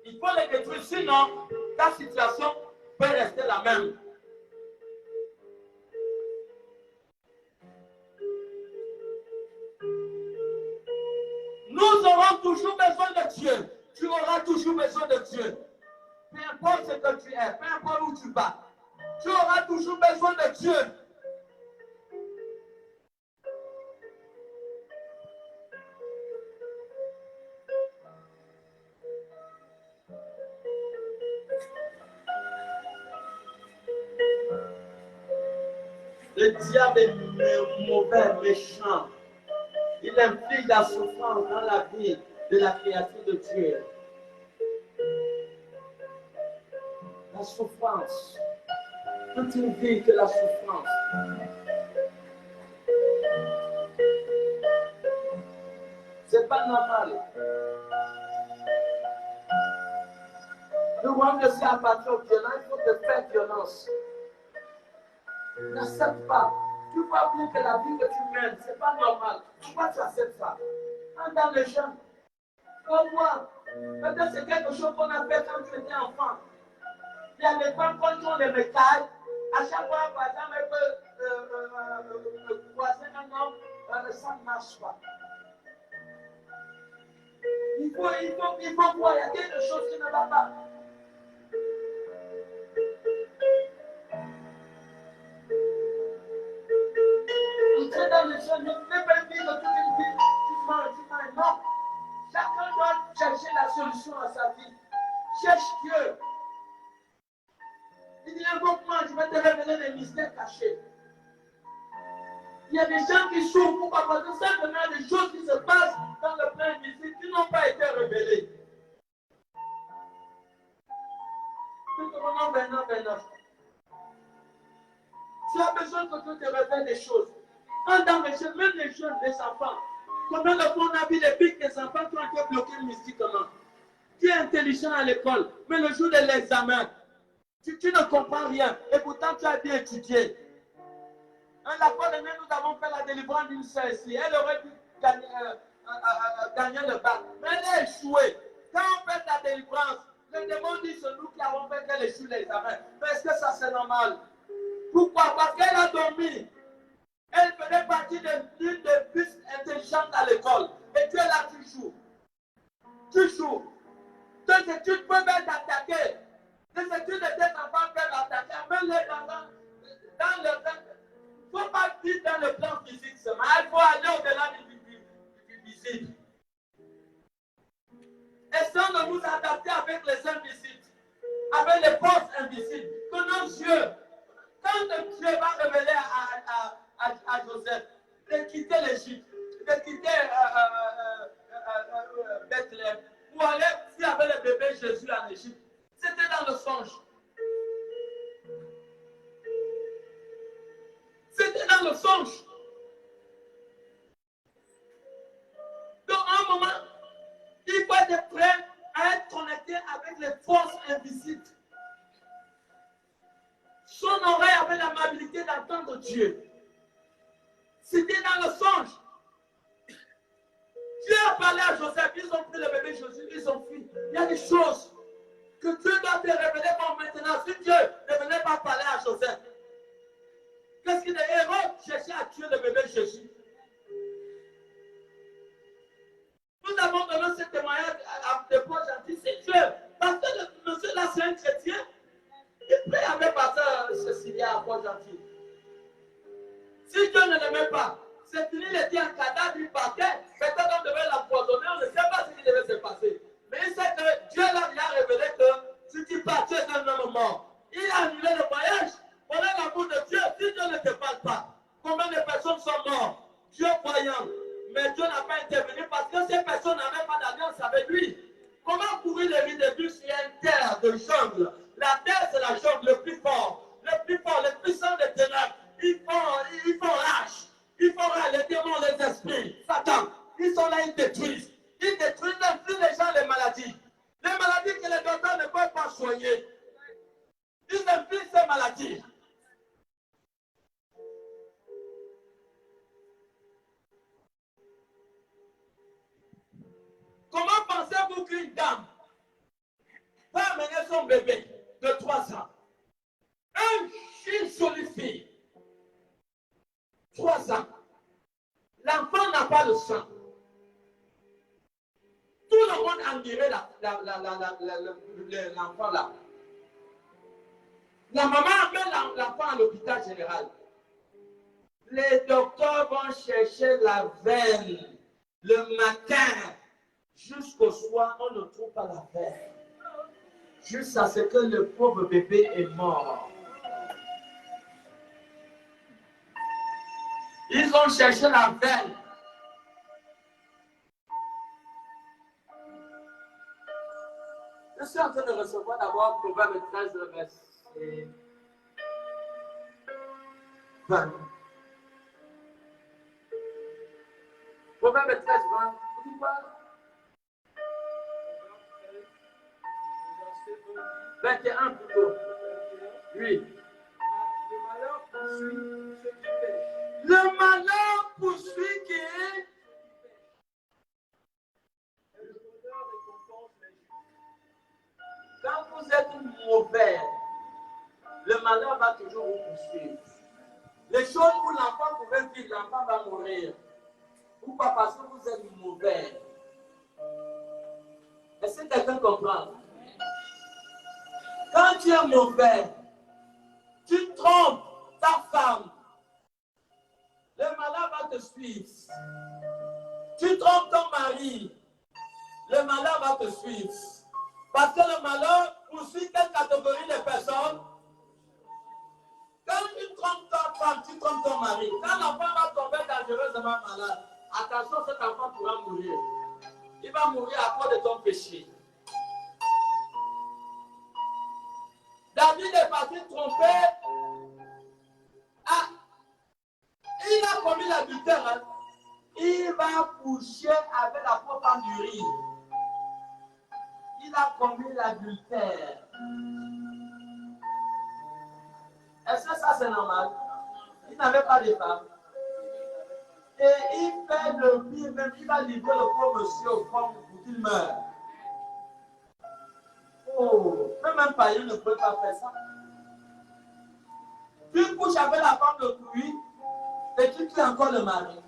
Il faut les détruire, sinon ta situation peut rester la même. Nous aurons toujours besoin de Dieu. Tu auras toujours besoin de Dieu. Peu importe ce que tu es, peu importe où tu vas, tu auras toujours besoin de Dieu. Le diable est mauvais, méchant. Il inflige la souffrance dans la vie de la créature de Dieu. La souffrance. Toute une vie que la souffrance. C'est pas normal. Le roi ne s'est appartenu au violent, il faut te faire violence. N'accepte pas. Tu vois bien que la vie que tu mènes, c'est pas normal. Pourquoi tu acceptes ça? Entre dans les jeunes. Comme moi. Peut-être c'est quelque chose qu'on a fait quand tu étais enfant. Il y a des femmes quand on les mécaille. À chaque fois, par exemple, elle peut croiser un homme, ça ne marche pas. Il faut voir, il y a quelque chose qui ne va pas. Entrer dans les jeunes, ne fais pas vivre toute une vie. Tu manges, non. Chacun doit chercher la solution à sa vie. Cherche Dieu. Il dit, invoque-moi, je vais te révéler les mystères cachés. Il y a des gens qui souffrent, pourquoi? Parce que simplement des choses qui se passent dans le plan invisible qui n'ont pas été révélées. Tout le monde, maintenant. Tu as besoin que Dieu te révèle des choses. Dans les jeunes, même les jeunes, les enfants. Combien de fois on a vu les pics des enfants qui ont été bloqués mystiquement? Tu es intelligent à l'école, mais le jour de l'examen, tu ne comprends rien. Et pourtant, tu as bien étudié. La fois dernière, nous avons fait la délivrance d'une sœur ici. Elle aurait pu gagner le bac. Mais elle a échoué. Quand on fait la délivrance, le démon dit c'est nous qui avons fait qu'elle échoue l'examen. Mais est-ce que ça c'est normal? Pourquoi? Parce qu'elle a dormi. Elle faisait partie d'une des plus intelligentes à l'école. Et tu es là, tu joues. Tu joues. Tes études peuvent être attaquées. Les études de tes enfants peuvent attaquer. Même les enfants, dans le temps, il ne faut pas vivre dans le plan physique seulement. Il faut aller au-delà du visible. Essayons de nous adapter avec les invisibles, avec les forces invisibles. Que nos yeux, quand Dieu va révéler à Joseph de quitter l'Égypte, de quitter Bethléem, pour aller s'il y avait le bébé Jésus en Égypte, c'était dans le songe. C'était dans le songe. Donc, à un moment, il faut être prêt à être connecté avec les forces invisibles. Son oreille avait l'amabilité d'entendre Dieu. C'était dans le songe. Dieu a parlé à Joseph, ils ont pris le bébé Jésus, ils ont fui. Il y a des choses que Dieu doit te révéler pour maintenant. Si Dieu ne venait pas parler à Joseph, qu'est-ce que les héros cherchaient à tuer le bébé Jésus? Nous avons donné ce témoignage à des proches gentils. C'est Dieu. Parce que le monsieur là, c'est un chrétien. Il prie avec pasteur Cécilia à proche gentil. Si Dieu ne l'aimait pas, c'est fini, il était en cadavre, il partait. Peut-être on devait l'empoisonner, on ne sait pas ce qui devait se passer. Mais il sait que Dieu là, il a révélé que si tu pars, tu es un homme mort. Il a annulé le voyage. Voilà l'amour de Dieu. Si Dieu ne te parle pas, combien de personnes sont mortes? Dieu croyant. Mais Dieu n'a pas intervenu parce que ces personnes n'avaient pas d'alliance avec lui. Comment courir le risque de Dieu sur une terre de jungle? La terre, c'est la jungle le plus fort, le puissant des ténèbres. Ils font rage. Ils font rage, les démons, les esprits, Satan. Ils sont là, ils détruisent. Ils détruisent même plus les gens, les maladies. Les maladies que les docteurs ne peuvent pas soigner. Ils infligent ces maladies. Comment pensez-vous qu'une dame va amener son bébé de 3 ans? Une jolie fille. 3 ans. L'enfant n'a pas le sang. Tout le monde admirait l'enfant là. La maman amène l'enfant à l'hôpital général. Les docteurs vont chercher la veine le matin. Jusqu'au soir, on ne trouve pas la veine. Jusqu'à ce que le pauvre bébé est mort. Ils ont cherché la veine. Je suis en train de recevoir d'abord Proverbe 13, le verset 20. Proverbe 13, 20. Vous dites quoi? 21 plutôt. Oui. Le malheur poursuit ceux qui pêchent. Le malheur poursuit qui est. Et le bonheur récompense les justes. Quand vous êtes mauvais, le malheur va toujours vous poursuivre. Les choses où l'enfant pouvait vivre, l'enfant va mourir. Pourquoi? Parce que vous êtes mauvais. Est-ce que quelqu'un comprend? Quand tu es mauvais, tu trompes ta femme, le malheur va te suivre. Tu trompes ton mari, le malheur va te suivre. Parce que le malheur poursuit quelle catégorie de personnes? Quand tu trompes ta femme, tu trompes ton mari. Quand l'enfant va tomber dangereusement malade, attention, cet enfant pourra mourir. Il va mourir à cause de ton péché. David est parti tromper. Ah, il a commis l'adultère. Hein. Il va coucher avec la propre femme d'Uri. Il a commis l'adultère. Est-ce que ça c'est normal? Il n'avait pas de femme. Et il fait le pire, même il va livrer le pauvre monsieur au fond pour qu'il meure. Oh, même un païen ne peut pas faire ça. Tu couches avec la femme de pluie et tu tues encore le mari.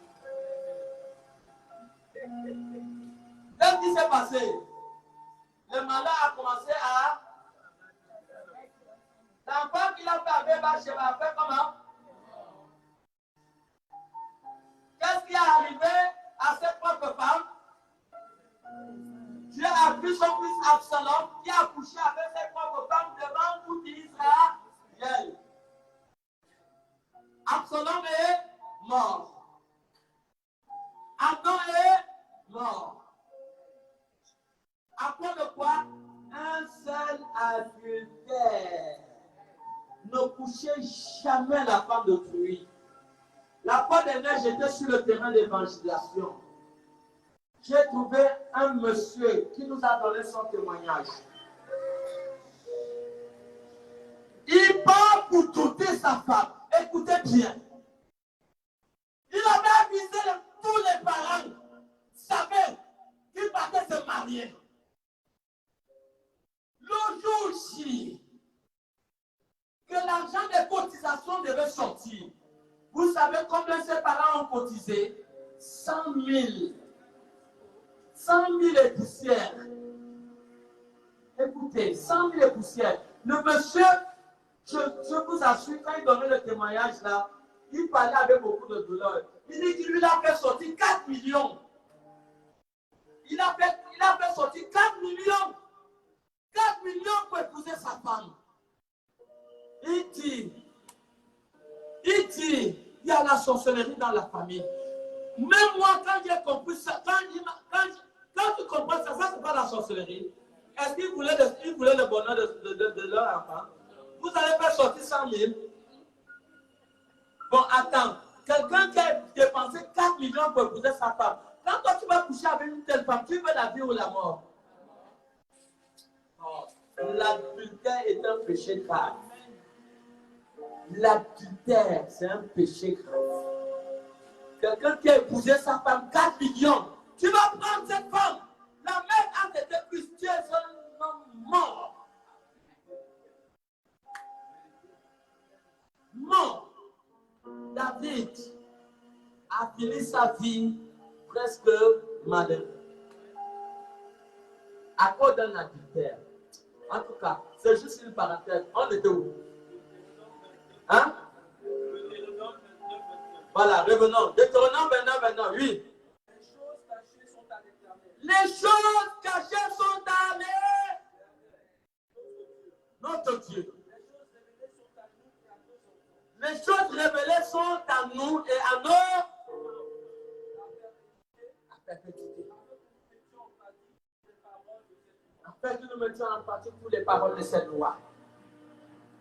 Qu'est-ce qui s'est passé? Le malin a commencé à... L'enfant qu'il a fait avec Bathsheba a fait comment? Qu'est-ce qui est arrivé à cette propre femme? Dieu a pris son fils Absalom qui a couché avec ses propres femmes devant tout Israël. Absalom est mort. Amnon est mort. Après de quoi? Un seul adultère. Ne couchez jamais la femme d'autrui. La fois dernière, j'étais sur le terrain d'évangélisation. J'ai trouvé un monsieur qui nous a donné son témoignage. Il part pour douter sa femme. Écoutez bien. Il avait avisé tous les parents. Savaient qu'il partait se marier. Le jour J, que l'argent des cotisations devait sortir. Vous savez combien ces parents ont cotisé? 100 000. 100 000 et poussières. Écoutez, 100 000 et poussières. Le monsieur, je vous assure, quand il donnait le témoignage là, il parlait avec beaucoup de douleur. Il dit qu'il lui a fait sortir 4 millions. Il a fait sortir 4 millions. 4 millions pour épouser sa femme. Il dit, il y a la sorcellerie dans la famille. Même moi, quand j'ai compris ça, quand tu comprends ça, ça c'est pas la sorcellerie. Est-ce qu'ils voulaient le bonheur de leur enfant? Vous allez faire sortir 100 000. Bon, attends. Quelqu'un qui a dépensé 4 millions pour épouser sa femme. Quand toi tu vas coucher avec une telle femme, tu veux la vie ou la mort? Oh, l'adultère est un péché grave. L'adultère, c'est un péché grave. Quelqu'un qui a épousé sa femme 4 millions, tu vas prendre cette femme. La mère a été Christienne, c'est un homme mort. Mort. David a fini sa vie presque malheureux à cause d'un adultère. En tout cas, c'est juste une parenthèse. On était où? Hein? Voilà, revenons. Deutéronome 29, oui. Les choses cachées sont à notre Dieu. Les choses révélées sont à nous et à nos perpétuité. Afin que nous mettions en pratique toutes les paroles de cette loi.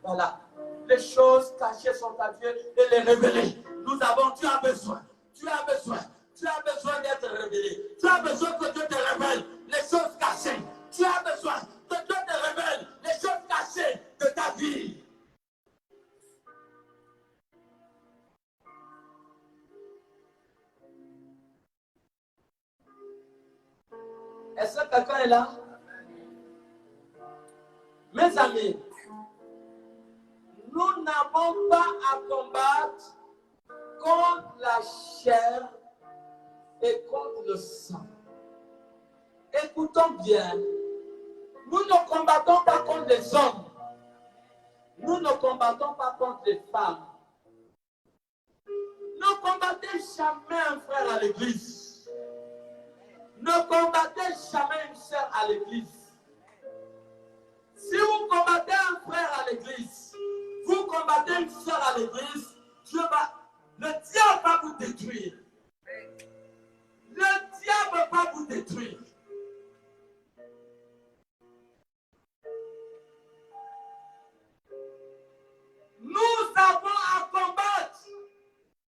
Voilà. Les choses cachées sont à Dieu et les révélées. Tu as besoin d'être révélé. Tu as besoin que Dieu te révèle les choses cachées. Tu as besoin que Dieu te révèle les choses cachées de ta vie. Est-ce que quelqu'un est là? Mes amis, nous n'avons pas à combattre contre la chair et contre le sang. Écoutons bien, nous ne combattons pas contre les hommes. Nous ne combattons pas contre les femmes. Ne combattez jamais un frère à l'église. Ne combattez jamais une sœur à l'église. Si vous combattez un frère à l'église, vous combattez une sœur à l'église, le diable va vous détruire. Le diable va vous détruire. Nous avons à combattre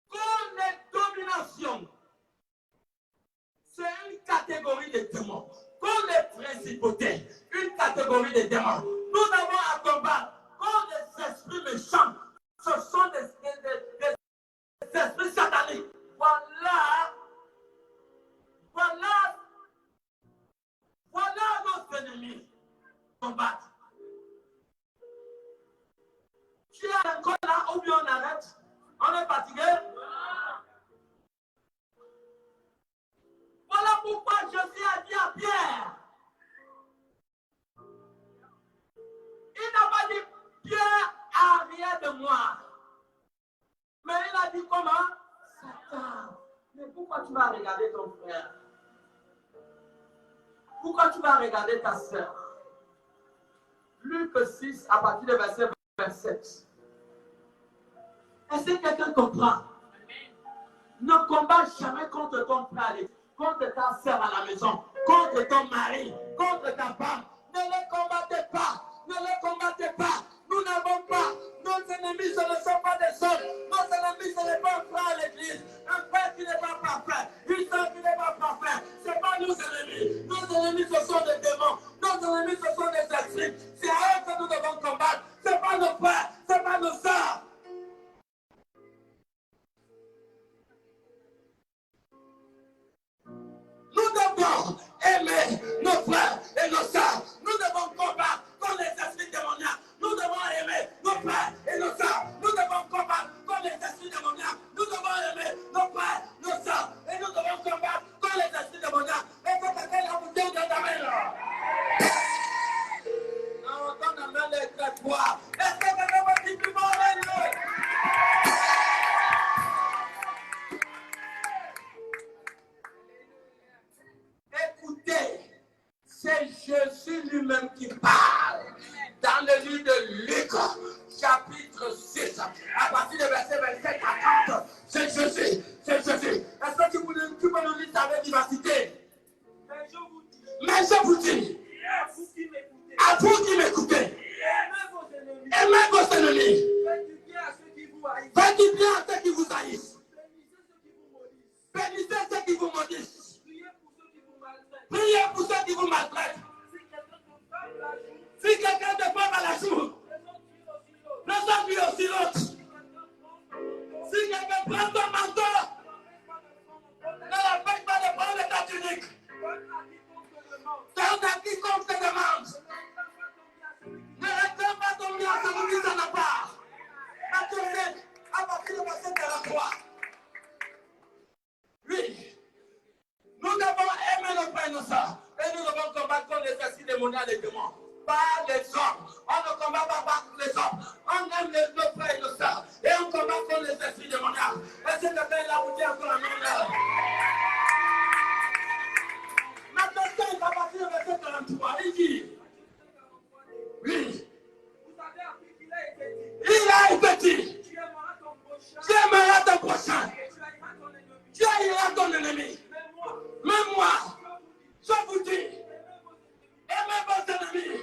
contre les dominations. C'est une catégorie de démons. Contre les principautés, une catégorie de démons. Nous avons à combattre contre les esprits méchants. Ce sont des combattre. Tu es encore là ou bien on arrête? On est fatigué? Voilà pourquoi Jésus a dit à Pierre. Il n'a pas dit Pierre a rien de moi. Mais il a dit comment? Satan. Mais pourquoi tu vas regarder ton frère? Pourquoi tu vas regarder ta soeur? Luc 6, à partir du verset 27. Est-ce que quelqu'un comprend? Ne combat jamais contre ton frère, contre ta soeur à la maison, contre ton mari, contre ta femme. Ne les combattez pas. Ne les combattez pas. Nous n'avons pas. Nos ennemis, ce ne sont pas des hommes. Nos ennemis, ce n'est pas un frère à l'église. Un frère qui n'est pas parfait. Une soeur qui n'est pas parfaite. Ce n'est pas nos ennemis. Nos ennemis, ce sont des démons. Nos ennemis, ce sont des esprits. C'est à eux que nous devons combattre. Ce n'est pas nos frères. Ce n'est pas nos soeurs. Nous devons aimer nos frères et nos sœurs. Nous devons combattre contre les esprits démoniaques. Nous devons aimer nos frères et nos sœurs. Nous devons combattre contre les esprits démoniaques. Nous devons aimer nos frères, nos sœurs. Et nous devons combattre contre les esprits démoniaques. Et c'est quelqu'un la bouteille de Damel là. Non, ton amène est très froid. Est-ce que quelqu'un va dire plus fort? Écoutez, c'est Jésus lui-même qui parle dans le livre de Luc, chapitre 6, à partir du verset 27 à 30. C'est Jésus, c'est Jésus. Est-ce que tu peux nous lire ça avec vivacité? Mais je vous dis, à vous qui m'écoutez, aimez vos ennemis, faites du bien à ceux qui vous haïssent, bénissez ceux qui vous maudissent. Priez pour ceux qui vous maltraitent. Si quelqu'un te frappe à la joue, présente lui aussi l'autre. Si quelqu'un prend ton manteau, ne l'empêche pas de prendre ta tunique. Donne à quiconque te demande. Ne réclame pas ton bien à celui qui s'en a pas. Matthieu 7, à partir du verset 43. Oui. Nous devons aimer nos frères et nos sœurs. Et nous devons combattre contre les esprits démoniaques et les démons. Pas les hommes. On ne combat pas contre les hommes. On aime nos frères et nos sœurs. Et on combat contre les esprits démoniaques. Est-ce que quelqu'un là vous dit encore un nom? Maintenant, c'est à partir du verset 43. Il dit. Oui. Il a été dit. Tu aimeras ton prochain. Tu haïras ton ennemi. Mais moi, je vous dis, aimez vos ennemis.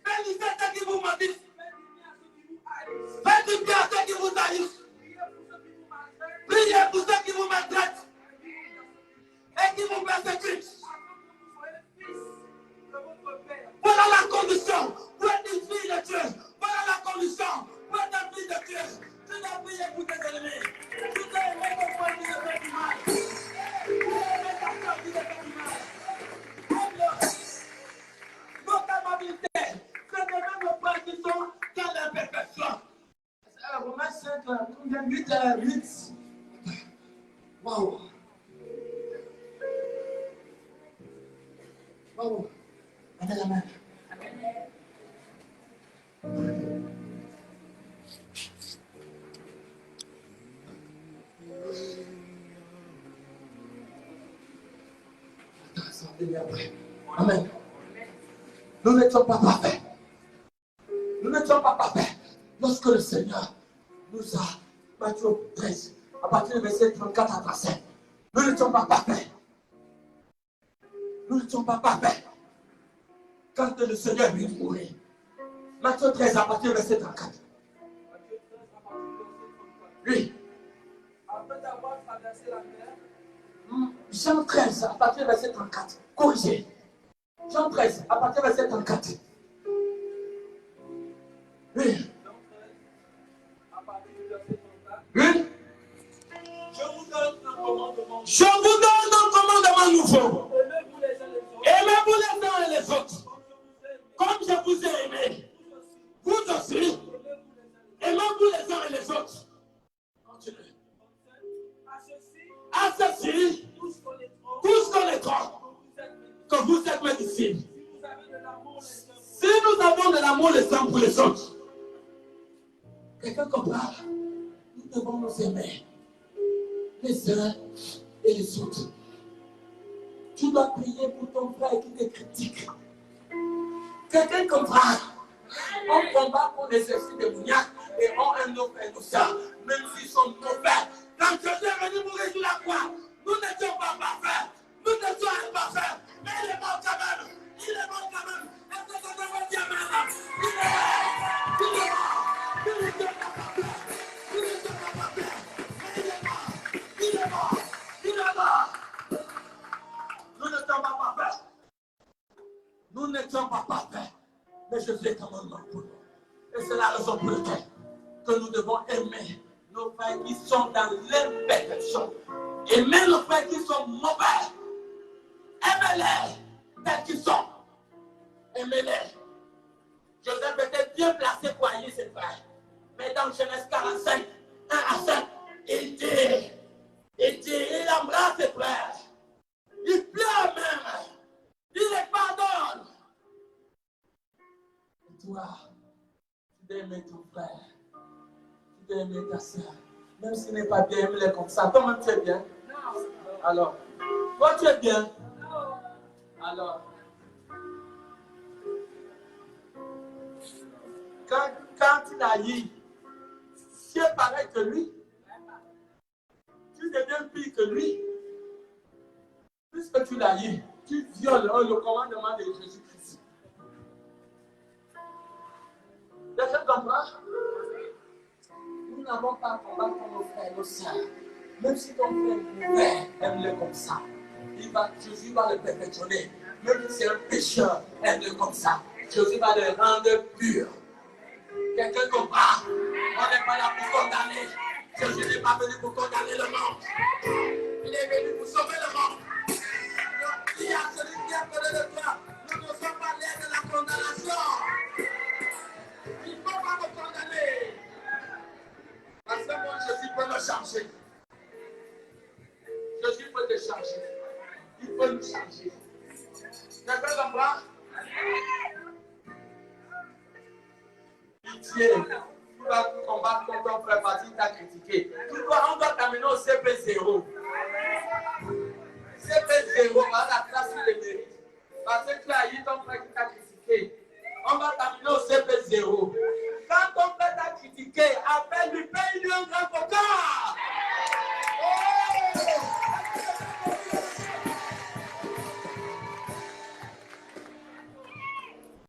Bénissez ceux qui vous maudissent. Faites du bien à ceux qui vous haïssent. Priez pour ceux qui vous maltraitent et qui vous persécutent. Voilà la condition pour être une fille de Dieu. Voilà la condition pour être une fille de Dieu. Tu dois prier pour tes ennemis. Tu dois aimer ton frère qui te fait du mal. Notre amabilité, c'est de même nos frères qui sont dans l'imperfection. Romains 5, combien 8. Waouh. Waouh. Mettez la main. Amen. Nous n'étions pas parfaits. Nous n'étions pas parfaits. Lorsque le Seigneur nous a, Matthieu 13, à partir du verset 34 à 35, nous n'étions pas parfaits. Nous n'étions pas parfaits. Quand le Seigneur lui mourir. Matthieu 13, à partir du verset 34. Oui. Après avoir traversé la mer. Jean 13, à partir du verset 34. Corrigez. Jean 13, à partir du verset 34. Oui. Oui. Je vous donne un commandement nouveau. Aimez-vous les uns et les autres. médecine. Si nous avons de l'amour les uns pour les autres, quelqu'un comprend, nous devons nous aimer les uns et les autres. Tu dois prier pour ton frère qui te critique. Quelqu'un comprend. On combat pour les esprits démoniaques et on un autre innocent, même s'ils sont mauvais. Quand Jésus est venu mourir sur la croix, nous n'étions pas parfaits. Nous n'étions imparfaits. Mais il est mort quand même. Il est mort quand même. Est-ce que ça te va dire maintenant? Il est mort. Il n'était pas parfait. Il n'était pas parfait. Mais il est mort. Il est mort. Il est mort. Nous n'étions pas parfaits. Nous n'étions pas parfaits. Mais Jésus est quand même mort pour nous. Et c'est la raison pour laquelle que nous devons aimer nos frères qui sont dans l'imperfection. Aimer nos frères qui sont mauvais. Aimez-les tels qu'ils sont. Aimez-les. Joseph était bien placé pour haïr ses frères. Mais dans Genèse 45, 1 à 5, il embrasse ses frères. Il pleure même. Il les pardonne. Et toi, tu dois aimer ton frère. Tu dois aimer ta soeur. Même s'il n'est pas bien, aime-les comme ça. Toi-même, tu es bien. Alors, toi, tu es bien. Alors, quand tu haïs, tu es pareil que lui. Tu deviens pire que lui. Puisque tu l'haïs, tu violes le commandement de Jésus-Christ. Quelqu'un comprend? Nous n'avons pas à combattre pour nos frères et nos sœurs. Même si ton frère est mauvais, aime-le comme ça. Jésus va le perfectionner. Même si c'est un pécheur, aime-le comme ça. Jésus va le rendre pur. Quelqu'un comprend? On n'est pas là pour condamner. Jésus n'est pas venu pour condamner le monde. Il est venu pour sauver le monde. Donc, dis à celui qui a connu le cœur, nous ne sommes pas l'air de la condamnation. Il ne faut pas me condamner. Parce que moi, Jésus peut me changer. Jésus peut te changer. Il peut nous changer. Quelqu'un comprend? Pitié. Tu vas combattre contre ton frère parce qu'il t'a critiqué. On doit t'amener au CP0. CP0, voilà la classe sur les mérites. Parce que tu as eu ton frère qui t'a critiqué. On va t'amener au CP0. Quand ton frère t'a critiqué, appelle-lui, paye-lui un grand coca.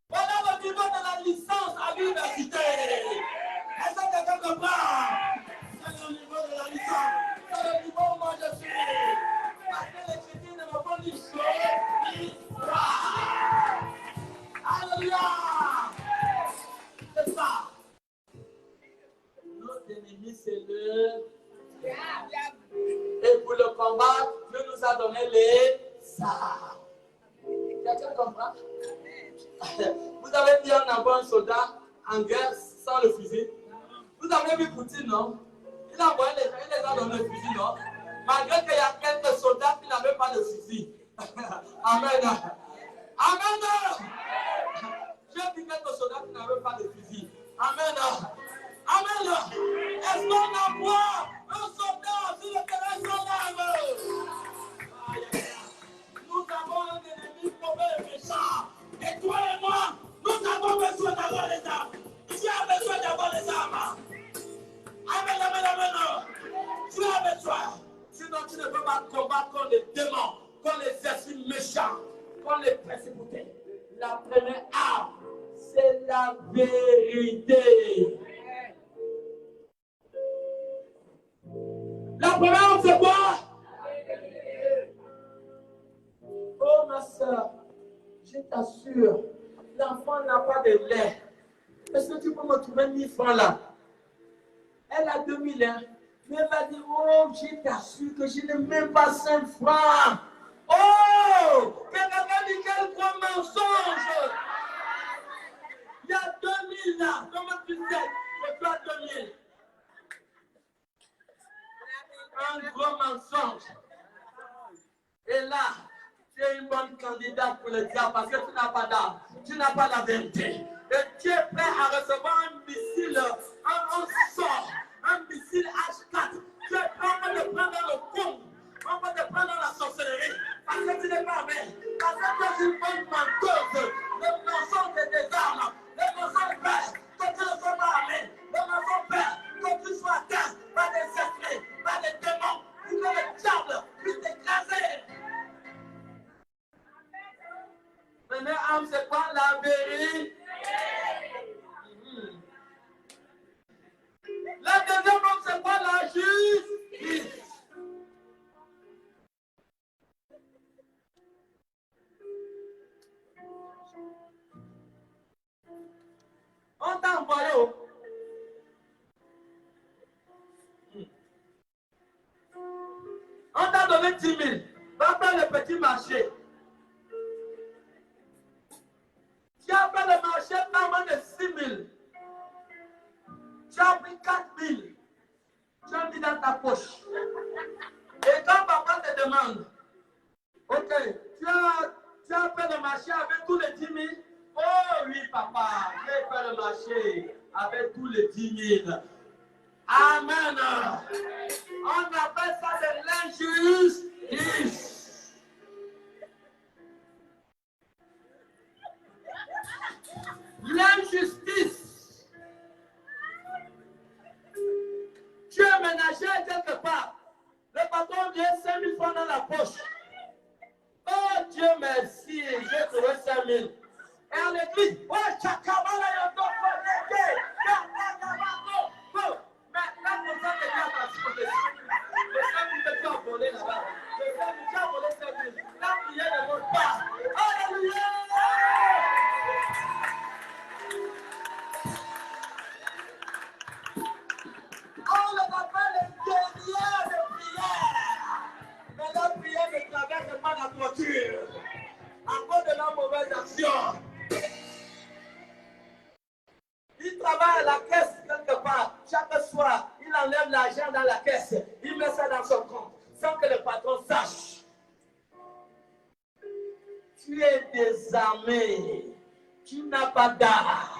Voilà le niveau de la licence à l'université. Est-ce que quelqu'un comprend? C'est le niveau de la licence. C'est le niveau où moi je suis. Parce que les chrétiens ne m'ont pas dit l'histoire. Alléluia. C'est ça. Notre ennemi, c'est le diable. Et pour le combattre, Dieu nous a donné les armes. Quelqu'un comprend? Vous avez dit on envoie un soldat en guerre sans le fusil. Vous avez vu Poutine, non? Il a envoyé les gens, il les a donné le fusil, non? Malgré qu'il y a quelques soldats qui n'avaient pas de fusil. Amen. Amen. J'ai vu quelques soldats qui n'avaient pas de fusil. Amen. Amen. Est-ce qu'on envoie un soldat sur le terrain sans arme? Nous avons un ennemi mauvais et méchant. Et toi et moi, nous avons besoin d'avoir les armes. Tu as besoin d'avoir les armes. Amen, amen, amen. Tu as besoin. Sinon, tu ne peux pas combattre contre les démons, contre les esprits méchants, contre les principautés. La première arme, c'est la vérité. La première arme, c'est quoi? Oh, ma soeur, je t'assure, l'enfant n'a pas de lait. Est-ce que tu peux me trouver 1000 francs là? Elle a 2000 hein. Mais elle m'a dit, oh, je t'assure que je n'ai même pas 5 francs. Oh, quelqu'un m'a dit quel gros mensonge. Il y a 2000 là. Comment tu sais? C'est toi 2000. Un gros mensonge. Et là, tu es une bonne bonne candidate pour le diable parce que tu n'as pas d'âme, tu n'as pas la vérité. Et tu es prêt à recevoir un missile, un sort, un missile H4. Tu es prêt à le prendre dans le con, on va te prendre dans la sorcellerie parce que tu n'es pas amen. Parce que tu es une bonne menteuse. Le mensonge de tes armes, le mensonge père, que tu ne sois pas amen. Le mensonge père, que tu sois atteint par des esprits, par des démons, que le diable puisse t'écraser. Maintenant, âme, c'est quoi la vérité? La deuxième homme, c'est quoi la justice? On t'a envoyé où? On t'a donné 10 000. Va faire le petit marché. Tu as fait le marché pas moins de 6 000. Tu as pris 4 000. Tu as mis dans ta poche. Et quand papa te demande, ok, tu as fait le marché avec tous les 10 000? Oh oui, papa, j'ai fait le marché avec tous les 10 000. Amen. On appelle ça de l'injustice. L'injustice. Tu es ménagère quelque part. Le patron vient 5 000 francs dans la poche. Oh Dieu merci, j'ai trouvé 5 000. Et on écrit, oh Chakamala Yoto, mais là, comme ça, c'est bien parti pour les 5 000. Les 5 000 que tu as volé là-bas. Les 5 000, tu as volé 5 000. La prière ne monte pas. Alléluia! On les appelle les guerriers de prière. Mais la prière ne traverse pas la clôture. À cause de la mauvaise action. Il travaille à la caisse quelque part. Chaque soir, il enlève l'argent dans la caisse. Il met ça dans son compte. Sans que le patron sache. Tu es désarmé. Tu n'as pas d'art.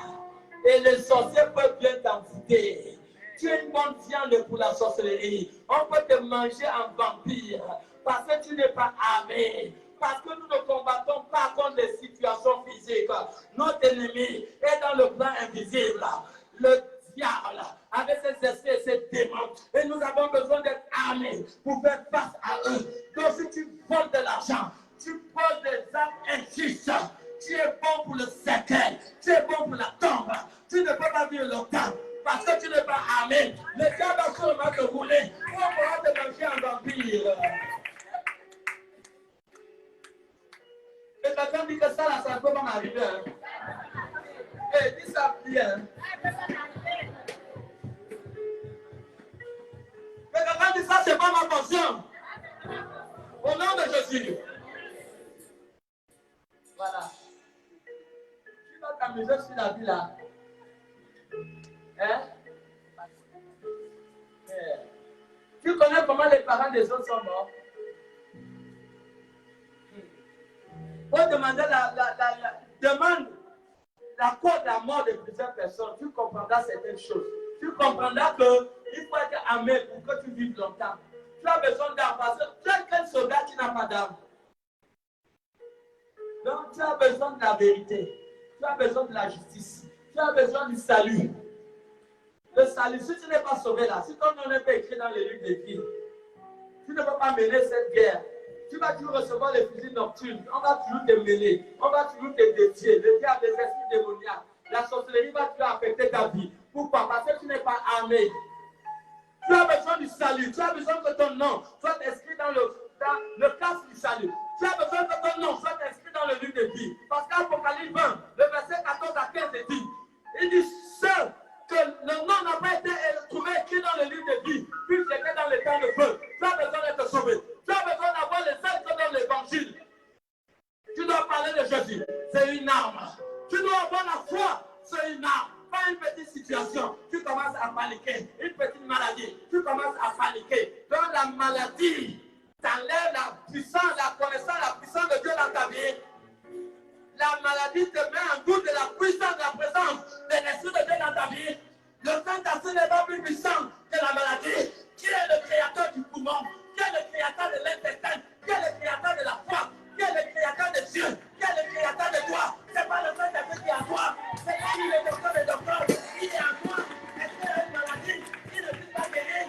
Et les sorciers peuvent bien t'envoûter. Tu es une bonne viande pour la sorcellerie. On peut te manger en vampire. Parce que tu n'es pas armé. Parce que nous ne combattons pas contre les situations physiques. Notre ennemi est dans le plan invisible. Le diable, avec ses esprits et ses démons. Et nous avons besoin d'être armés pour faire face à eux. Donc si tu voles de l'argent, tu poses des actes injustes, tu es bon pour le cercueil, tu es bon pour la tombe. Tu ne peux pas vivre longtemps. Parce que tu n'es pas armé. Le diable va sûrement te rouler. On pourra te manger en vampire. Et quelqu'un dit que ça, là, ça ne peut pas m'arriver. Hein. Hey, dis ça bien. Mais quelqu'un dit ça, c'est pas ma portion. Au nom de Jésus. Voilà. Tu vas t'amuser sur la vie là. Hein? Tu connais comment les parents des autres sont morts? Pour demander demande la cause de la mort de plusieurs personnes, tu comprendras certaines choses. Tu comprendras qu'il faut être armé pour que tu vives longtemps. Tu as besoin d'âme parce que tu es quel soldat qui n'a pas d'âme. Donc tu as besoin de la vérité. Tu as besoin de la justice. Tu as besoin du salut. Le salut, si tu n'es pas sauvé là, si ton nom n'est pas écrit dans les livres de vie, tu ne peux pas mener cette guerre. Tu vas toujours recevoir les fusils nocturnes. On va toujours te mêler. On va toujours te défier. Le diable, les esprits démoniaques. La sorcellerie va toujours affecter ta vie. Pourquoi? Parce que tu n'es pas armé. Tu as besoin du salut. Tu as besoin que ton nom soit inscrit dans le casque du salut. Tu as besoin que ton nom soit inscrit dans le livre de vie. Parce qu'Apocalypse 20, le verset 14 à 15 dit, il dit seul que le nom n'a pas été trouvé écrit dans le livre de vie, puis j'étais dans le temps de feu. Tu as besoin d'être sauvé. Tu as besoin d'avoir les ailes dans l'évangile. Tu dois parler de Jésus. C'est une arme. Tu dois avoir la foi. C'est une arme. Pas une petite situation. Tu commences à paniquer. Une petite maladie. Tu commences à paniquer. Dans la maladie, tu enlèves la puissance, la connaissance, la puissance de Dieu dans ta vie. maladie te met en goût de la puissance, de la présence de l'Esprit de Dieu dans ta vie. Le Saint-Esprit n'est pas plus puissant que la maladie. Qui est le créateur du poumon? Qui est le créateur de l'intestin? Qui est le créateur de la foi? Qui est le créateur des yeux? Qui est le créateur de toi? C'est pas le Saint-Esprit qui est à toi. C'est pas lui le docteur des docteurs. Il est à toi. Est-ce qu'il y a une maladie? Il ne peut pas guérir.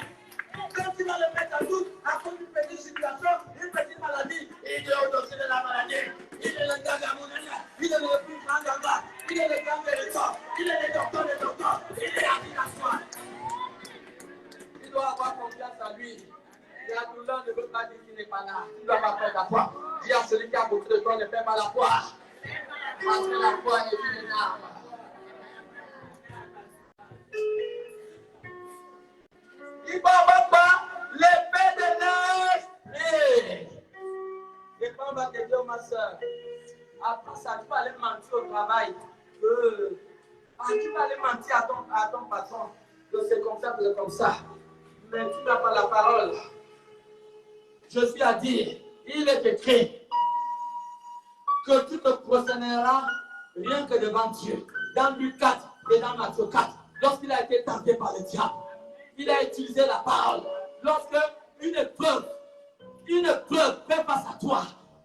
Quand tu vas le mettre en doute à cause d'une petite situation, une petite maladie, il est au-dessus de la maladie. Il est le Gagamounania, il est le plus grand Gaga, il est le grand vérificateur, il est le docteur des docteurs, il est à toi. Tu dois avoir confiance en lui. Et la douleur ne veut pas dire qu'il n'est pas là. Tu dois pas faire ta foi. Dis à celui qui a beaucoup de toi, ne fais pas la foi. Parce que la foi est une arme. Il va avoir pas l'épée de l'œil. Et quand on va te dire, ma soeur, après ça, tu vas aller mentir au travail. Tu vas aller mentir à ton patron. Que c'est comme ça, c'est comme ça. Mais tu n'as pas la parole. Je suis à dire, il est écrit que tu te prosterneras rien que devant Dieu. Dans Luc 4 et dans Matthieu 4, lorsqu'il a été tenté par le diable, il a utilisé la parole. Lorsque une épreuve fait face à toi,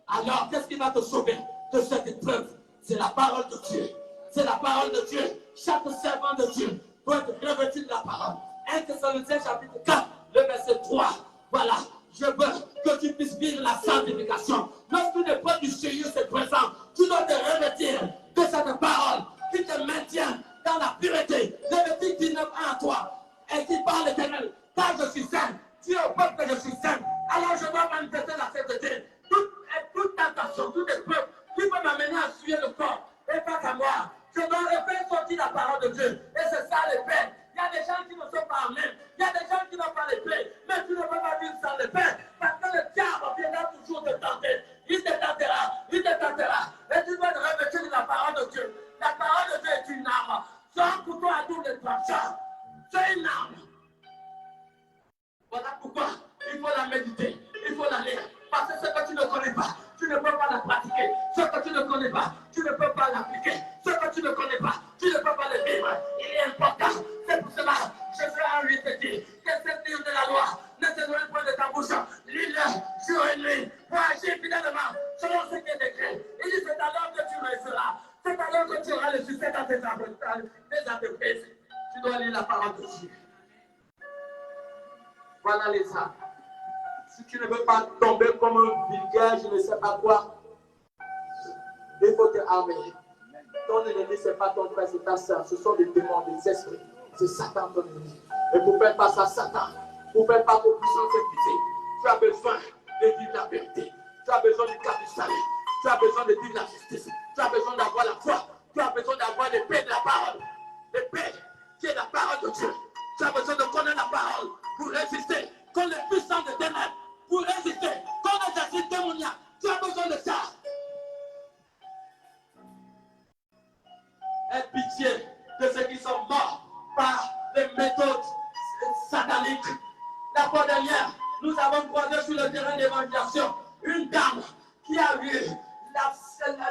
alors qu'est-ce qui va te sauver de cette épreuve? C'est la parole de Dieu. C'est la parole de Dieu. Chaque servant de Dieu doit être revêtu de la parole. 1 Thessaloniciens chapitre 4, le verset 3. Voilà, je veux que tu puisses vivre la sanctification. Lorsqu'une épreuve du sérieux se présente, tu dois te revêtir de cette parole qui te maintient dans la pureté. Levitique 19 en toi. Et qui parle l'Éternel, car je suis saint. Dis au peuple que je suis saint. Alors je dois manifester la sainteté. Toute tentation, toute épreuve qui peut m'amener à suivre le corps et pas qu'à moi. Je dois faire sortir la parole de Dieu. Et c'est ça l'épée. Il y a des gens qui ne sont pas en même. Il y a des gens qui n'ont pas l'épée. Mais tu ne peux pas vivre sans l'épée. Parce que le diable viendra toujours te tenter. Il te tentera. Il te tentera. Et tu dois te revêtir de la parole de Dieu. La parole de Dieu est une arme. C'est un couteau à double tranchant. C'est une arme. Voilà pourquoi il faut la méditer. Il faut la lire. Parce que ce que tu ne connais pas, tu ne peux pas la pratiquer. Ce que tu ne connais pas, tu ne peux pas l'appliquer. Ce que tu ne connais pas, tu ne peux pas le vivre. Il est important. C'est pour cela que je veux en lui te dire que cette livre de la loi ne te donne point de ta bouche. Lis-le jour et nuit pour agir fidèlement selon ce qui est écrit. Il dit c'est alors que tu réussiras. C'est alors que tu auras le succès dans tes entreprises. Tu dois lire la parole de Dieu. Voilà les armes. Si tu ne veux pas tomber comme un vulgaire, je ne sais pas quoi, il faut te armer. Ton ennemi, ce n'est pas ton frère, c'est ta soeur. Ce sont des démons, des esprits. C'est Satan ton ennemi. Et pour faire face à Satan, pour faire face aux puissances impliquées, tu as besoin de vivre la vérité. Tu as besoin du cap du salut. Tu as besoin de vivre la justice. Tu as besoin d'avoir la foi. Tu as besoin d'avoir l'épée de la parole. L'épée qui est la parole de Dieu. Tu as besoin de connaître la parole pour résister contre les puissances de ténèbres. Pour résister contre les esprits démoniaques. Tu as besoin de ça. Aie pitié de ceux qui sont morts par les méthodes sataniques. La fois dernière, nous avons croisé sur le terrain d'évangélisation une dame qui a eu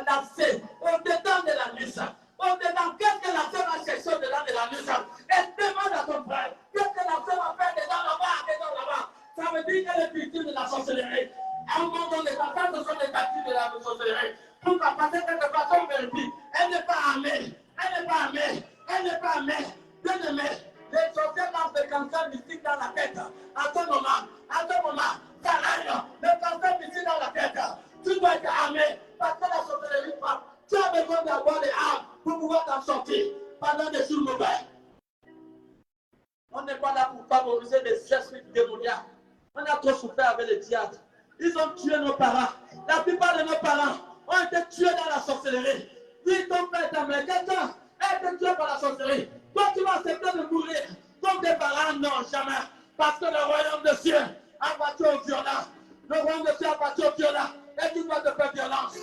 l'abcès au-dedans de la nuit. Au-dedans, qu'est-ce que la sœur va chercher au-dedans de la nuit? Et demande à ton frère, qu'est-ce que la sœur va faire dedans là-bas? Ça veut dire qu'elle est victime de la sorcellerie. À un moment donné, quand ce sont des victimes de la sorcellerie, pourquoi? Parce que cette façon vérifique, elle n'est pas armée. Elle n'est pas armée. Elle n'est pas armée. Bien aimé, les sorciers lancent des cancers mystiques dans la tête. À ce moment, ça règne. Le cancer mystique dans la tête. Tu dois être armé parce que la sorcellerie frappe. Tu as besoin d'avoir des armes pour pouvoir t'en sortir pendant des jours mauvais. On n'est pas là pour favoriser des esprits démoniaques. On a trop souffert avec les diables. Ils ont tué nos parents. La plupart de nos parents ont été tués dans la sorcellerie. Oui, ton père est américain. Elle est tué par la sorcellerie. Toi, tu vas accepter de mourir. Comme tes parents, non, jamais. Parce que le royaume de Dieu a battu au violent. Le royaume de Dieu a battu au violent. Et tu dois te faire violence.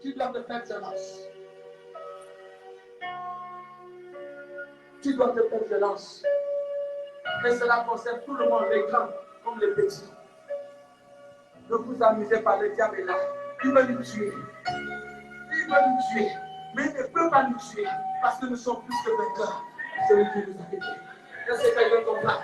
Tu dois te faire violence. Tu dois te faire violence. Mais cela concerne tout le monde, les grands comme les petits. Ne vous amusez pas, le diable est là. Il veut nous tuer. peut nous tuer, mais il ne peut pas nous tuer parce que nous sommes plus que vainqueurs. Celui qui nous a aidés. Est-ce que quelqu'un comprend?